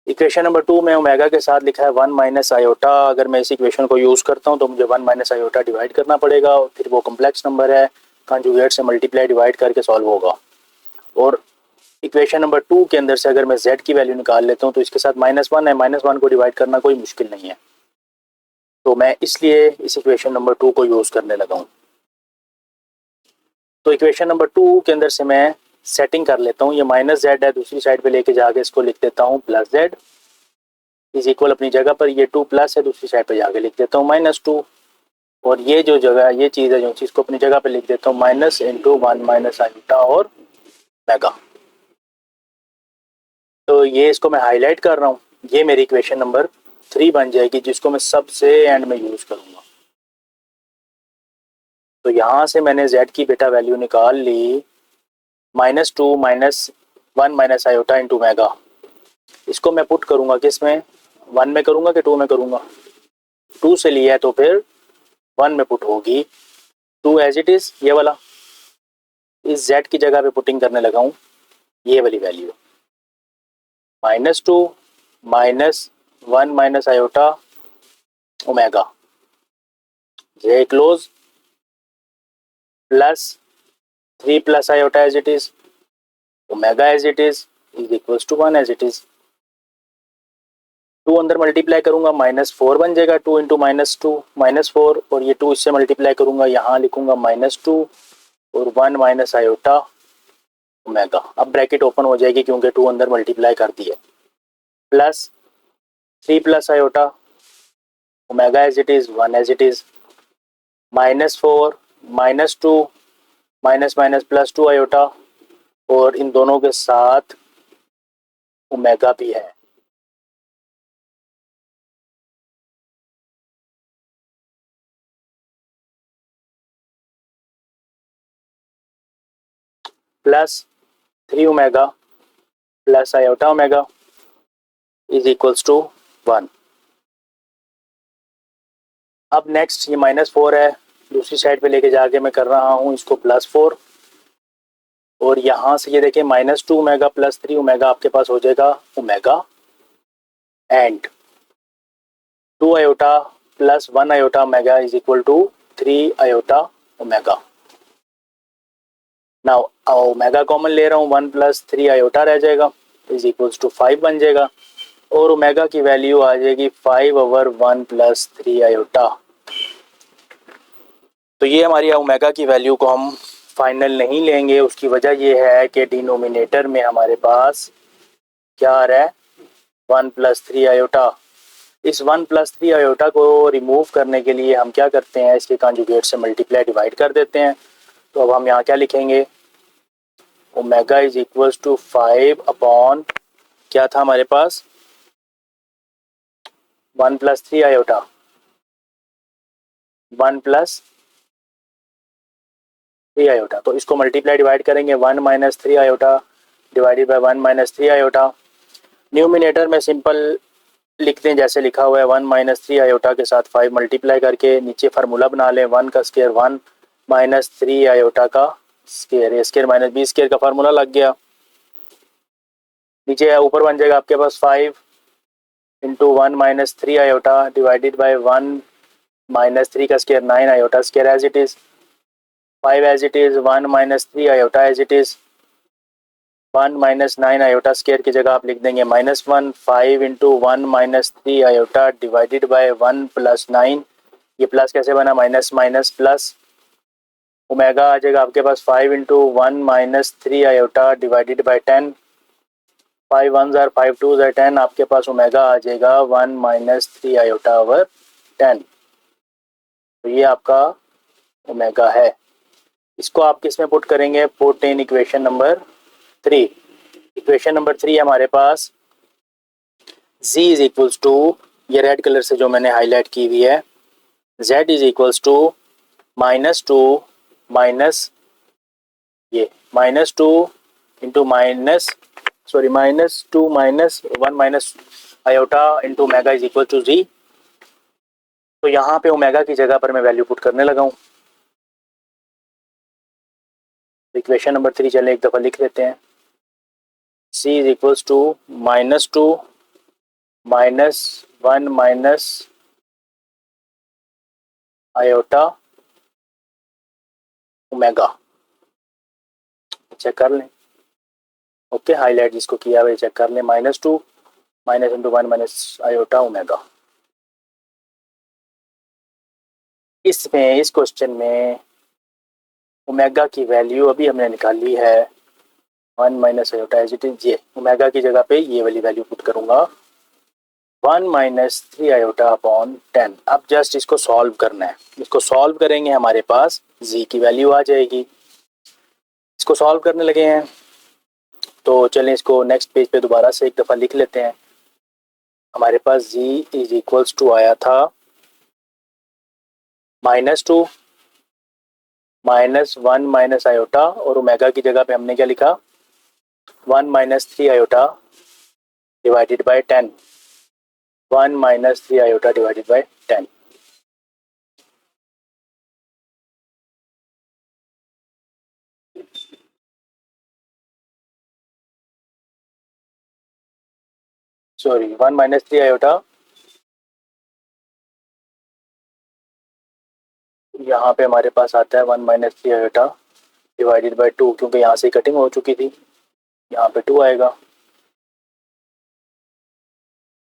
Speaker 1: इक्वेशन नंबर 2 में ओमेगा के साथ लिखा है 1 माइनस आयोटा। अगर मैं इस इक्वेशन को यूज़ करता हूँ तो मुझे 1 माइनस आयोटा डिवाइड करना पड़ेगा, और फिर वो कम्प्लेक्स नंबर है, कंजुगेट से मल्टीप्लाई डिवाइड करके सॉल्व होगा। और इक्वेशन नंबर 2 के अंदर से अगर मैं z की वैल्यू निकाल लेता हूँ तो इसके साथ -1 है, -1 को डिवाइड करना कोई मुश्किल नहीं है। तो मैं इसलिए इस इक्वेशन नंबर 2 को यूज़ करने लगा हूँ। तो इक्वेशन नंबर 2 के अंदर से मैं सेटिंग कर लेता हूँ। ये माइनस z है, दूसरी साइड पे लेके जाके इसको लिख देता हूँ प्लस z इज इक्वल, अपनी जगह पर ये 2 प्लस है, दूसरी साइड पे जाके लिख देता हूँ -2, और ये जो जगह ये चीज़ है जो चीज़ को अपनी जगह पे लिख देता हूँ माइनस इंटू 1 माइनस आयोटा और ओमेगा। तो ये इसको मैं हाईलाइट कर रहा हूँ, ये मेरी इक्वेशन नंबर 3 बन जाएगी, जिसको मैं सबसे एंड में यूज़ करूँगा। तो यहाँ से मैंने z की बेटा वैल्यू निकाल ली -2 -1 माइनस आयोटा इंटू ओमेगा। इसको मैं पुट करूँगा किस में, 1 में करूँगा कि 2 में करूँगा? 2 से लिया है तो फिर 1 में पुट होगी। 2 एज इट इज़, ये वाला इस z की जगह पे पुटिंग करने लगा हूँ, ये वाली वैल्यू -2 -1 माइनस आयोटा ओमेगा, ये close plus 3 plus iota as it is, omega as it is equals to 1 as it is. 2 अंदर मल्टीप्लाई करूंगा -4 बन जाएगा, 2 इंटू -2 -4, और ये 2 इससे मल्टीप्लाई करूंगा, यहाँ लिखूंगा -2 और 1 माइनस आयोटा ओमेगा। अब ब्रैकेट ओपन हो जाएगी क्योंकि 2 अंदर मल्टीप्लाई कर दिया, plus 3 plus iota omega as it is, 1 as it is, -4 -2 minus minus +2 iota, और इन दोनों के साथ ओमेगा भी है। Plus 3 omega plus iota omega is equals to 1। अब नेक्स्ट ये -4 है, दूसरी साइड पे लेके जाके मैं कर रहा हूँ इसको +4, और यहाँ से ये देखें -2 ओमेगा प्लस 3 ओमेगा आपके पास हो जाएगा omega and 2 iota plus 1 iota omega is equal to 3 iota omega. Now omega common ले रहा हूँ, 1 प्लस 3 आयोटा रह जाएगा इज इक्वल्स टू 5 बन जाएगा, और ओमेगा की वैल्यू आ जाएगी 5/1 प्लस 3 आयोटा। तो ये हमारी ओमेगा की वैल्यू को हम फाइनल नहीं लेंगे, उसकी वजह ये है कि डिनोमिनेटर में हमारे पास क्या आ रहा है, 1 प्लस 3 आयोटा। इस 1 प्लस 3 आयोटा को रिमूव करने के लिए हम क्या करते हैं, इसके कॉन्जुगेट से मल्टीप्लाई डिवाइड कर देते हैं। तो अब हम यहाँ क्या लिखेंगे, omega is equals to 5 upon क्या था हमारे पास, 1 प्लस 3 आयोटा, 1 प्लस 3 आयोटा। तो इसको मल्टीप्लाई डिवाइड करेंगे, 1 minus 3 iota divided by 1 minus 3 iota. Numerator में सिंपल लिखते हैं जैसे लिखा हुआ है, 1 माइनस 3 आयोटा के साथ 5 मल्टीप्लाई करके नीचे फार्मूला बना लें, 1 का स्क्वायर 1 माइनस 3 आयोटा का स्क्वायर, ए स्क्वायर माइनस बी स्क्वायर का फार्मूला लग गया। नीचे ऊपर बन जाएगा आपके पास 5 into 1 minus 3 iota divided by 1 minus 3 का square 9 iota square as it is, 5 as it is, 1 minus 3 iota as it is, 1 minus 9 iota square की जगह आप लिख देंगे -1, 5 into 1 minus 3 iota divided by 1 plus 9, ये प्लस कैसे बना, माइनस माइनस प्लस, ओमेगा आ जाएगा आपके पास 5 into 1 minus 3 iota divided bye 10, 5 1 ज़ार 5 2 ज़ार 10, आपके पास ओमेगा आ जाएगा 1 माइनस 3 आयोटा ओवर 10। तो ये आपका ओमेगा है। इसको आप किस में पुट करेंगे, put in equation number 3। Equation number 3 हमारे पास z इज इक्वल्स टू, ये रेड कलर से जो मैंने हाईलाइट की हुई है, z is equals to -2 minus ये -2 into -2 minus 1 minus iota into omega is equal to z। तो यहाँ पे ओमेगा की जगह पर मैं वैल्यू पुट करने लगा हूँ। इक्वेशन नंबर 3 चले एक दफ़ा लिख लेते हैं, c is equals to -2 minus 1 minus iota omega, check कर लें। ओके, हाईलाइट जिसको किया हुआ चेक कर लें, -2 minus into 1 minus iota omega. इसमें इस क्वेश्चन में ओमेगा की वैल्यू अभी हमने निकाली है 1 minus iota as it is, ये ओमेगा की जगह पे ये वाली वैल्यू पुट करूंगा 1 माइनस 3 आयोटा अपॉन 10। अब जस्ट इसको सॉल्व करना है, इसको सॉल्व करेंगे हमारे पास z की वैल्यू आ जाएगी। इसको सॉल्व करने लगे हैं तो चलें इसको नेक्स्ट पेज पे दोबारा से एक दफ़ा लिख लेते हैं। हमारे पास z इज इक्वल्स टू आया था -2 -1 माइनस आयोटा, और ओमेगा की जगह पे हमने क्या लिखा, 1 minus 3 iota divided bye 10, 1 minus 3 iota divided bye 10। Sorry, 1 minus 3 iota, यहाँ पे हमारे पास आता है 1 माइनस 3 आयोटा डिवाइडेड बाय 2, क्योंकि यहाँ से कटिंग हो चुकी थी, यहाँ पे 2 आएगा,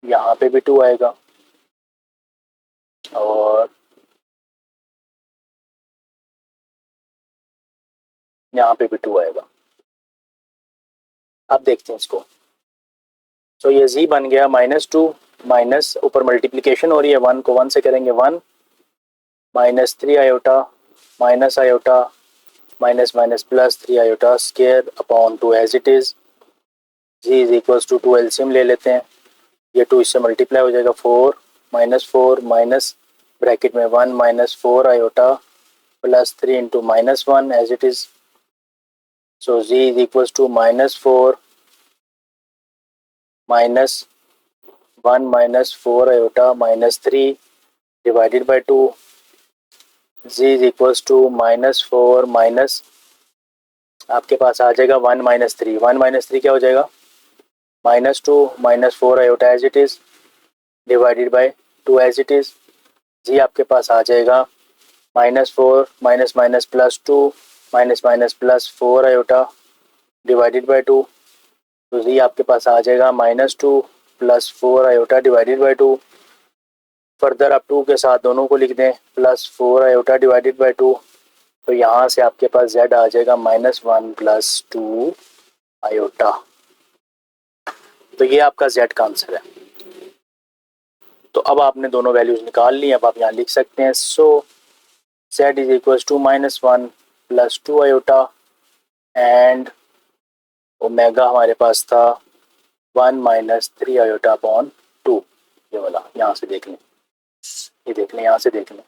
Speaker 1: यहाँ पे भी 2 आएगा, और यहाँ पे भी 2 आएगा। अब देखते हैं इसको। तो ये z बन गया -2, माइनस ऊपर मल्टीप्लिकेशन हो रही है, 1 को 1 से करेंगे 1 minus 3 iota minus iota minus minus plus 3 iota square upon 2 as it is. z is equals to 2 LCM ले लेते हैं, ये 2 इससे मल्टीप्लाई हो जाएगा, 4 माइनस ब्रैकेट में 1 minus 4 iota plus 3 into -1 as it is. So z is equals to -4 minus 1 minus 4 iota minus 3 divided by 2, z is equals to -4 minus, आपके पास आ जाएगा 1 माइनस 3, 1 माइनस 3 क्या हो जाएगा, -2 minus 4 iota as it is divided by 2 as it is. जी आपके पास आ जाएगा -4 minus minus plus 2 minus minus plus 4 iota divided by 2, तो जी आपके पास आ जाएगा -2 plus 4 iota divided by 2। Further आप 2 के साथ दोनों को लिख दें, प्लस 4 आयोटा डिवाइडेड बाई 2, तो यहाँ से आपके पास z आ जाएगा -1 प्लस 2 आयोटा। तो ये आपका z का आंसर है। तो अब आपने दोनों वैल्यूज निकाल ली, अब आप यहाँ लिख सकते हैं। So z is equal to -1 plus 2 iota and omega हमारे पास था 1 माइनस 3 आयोटा अपॉन 2, ये वाला यहाँ से देख लें, ये देख लें, यहाँ से देख लें।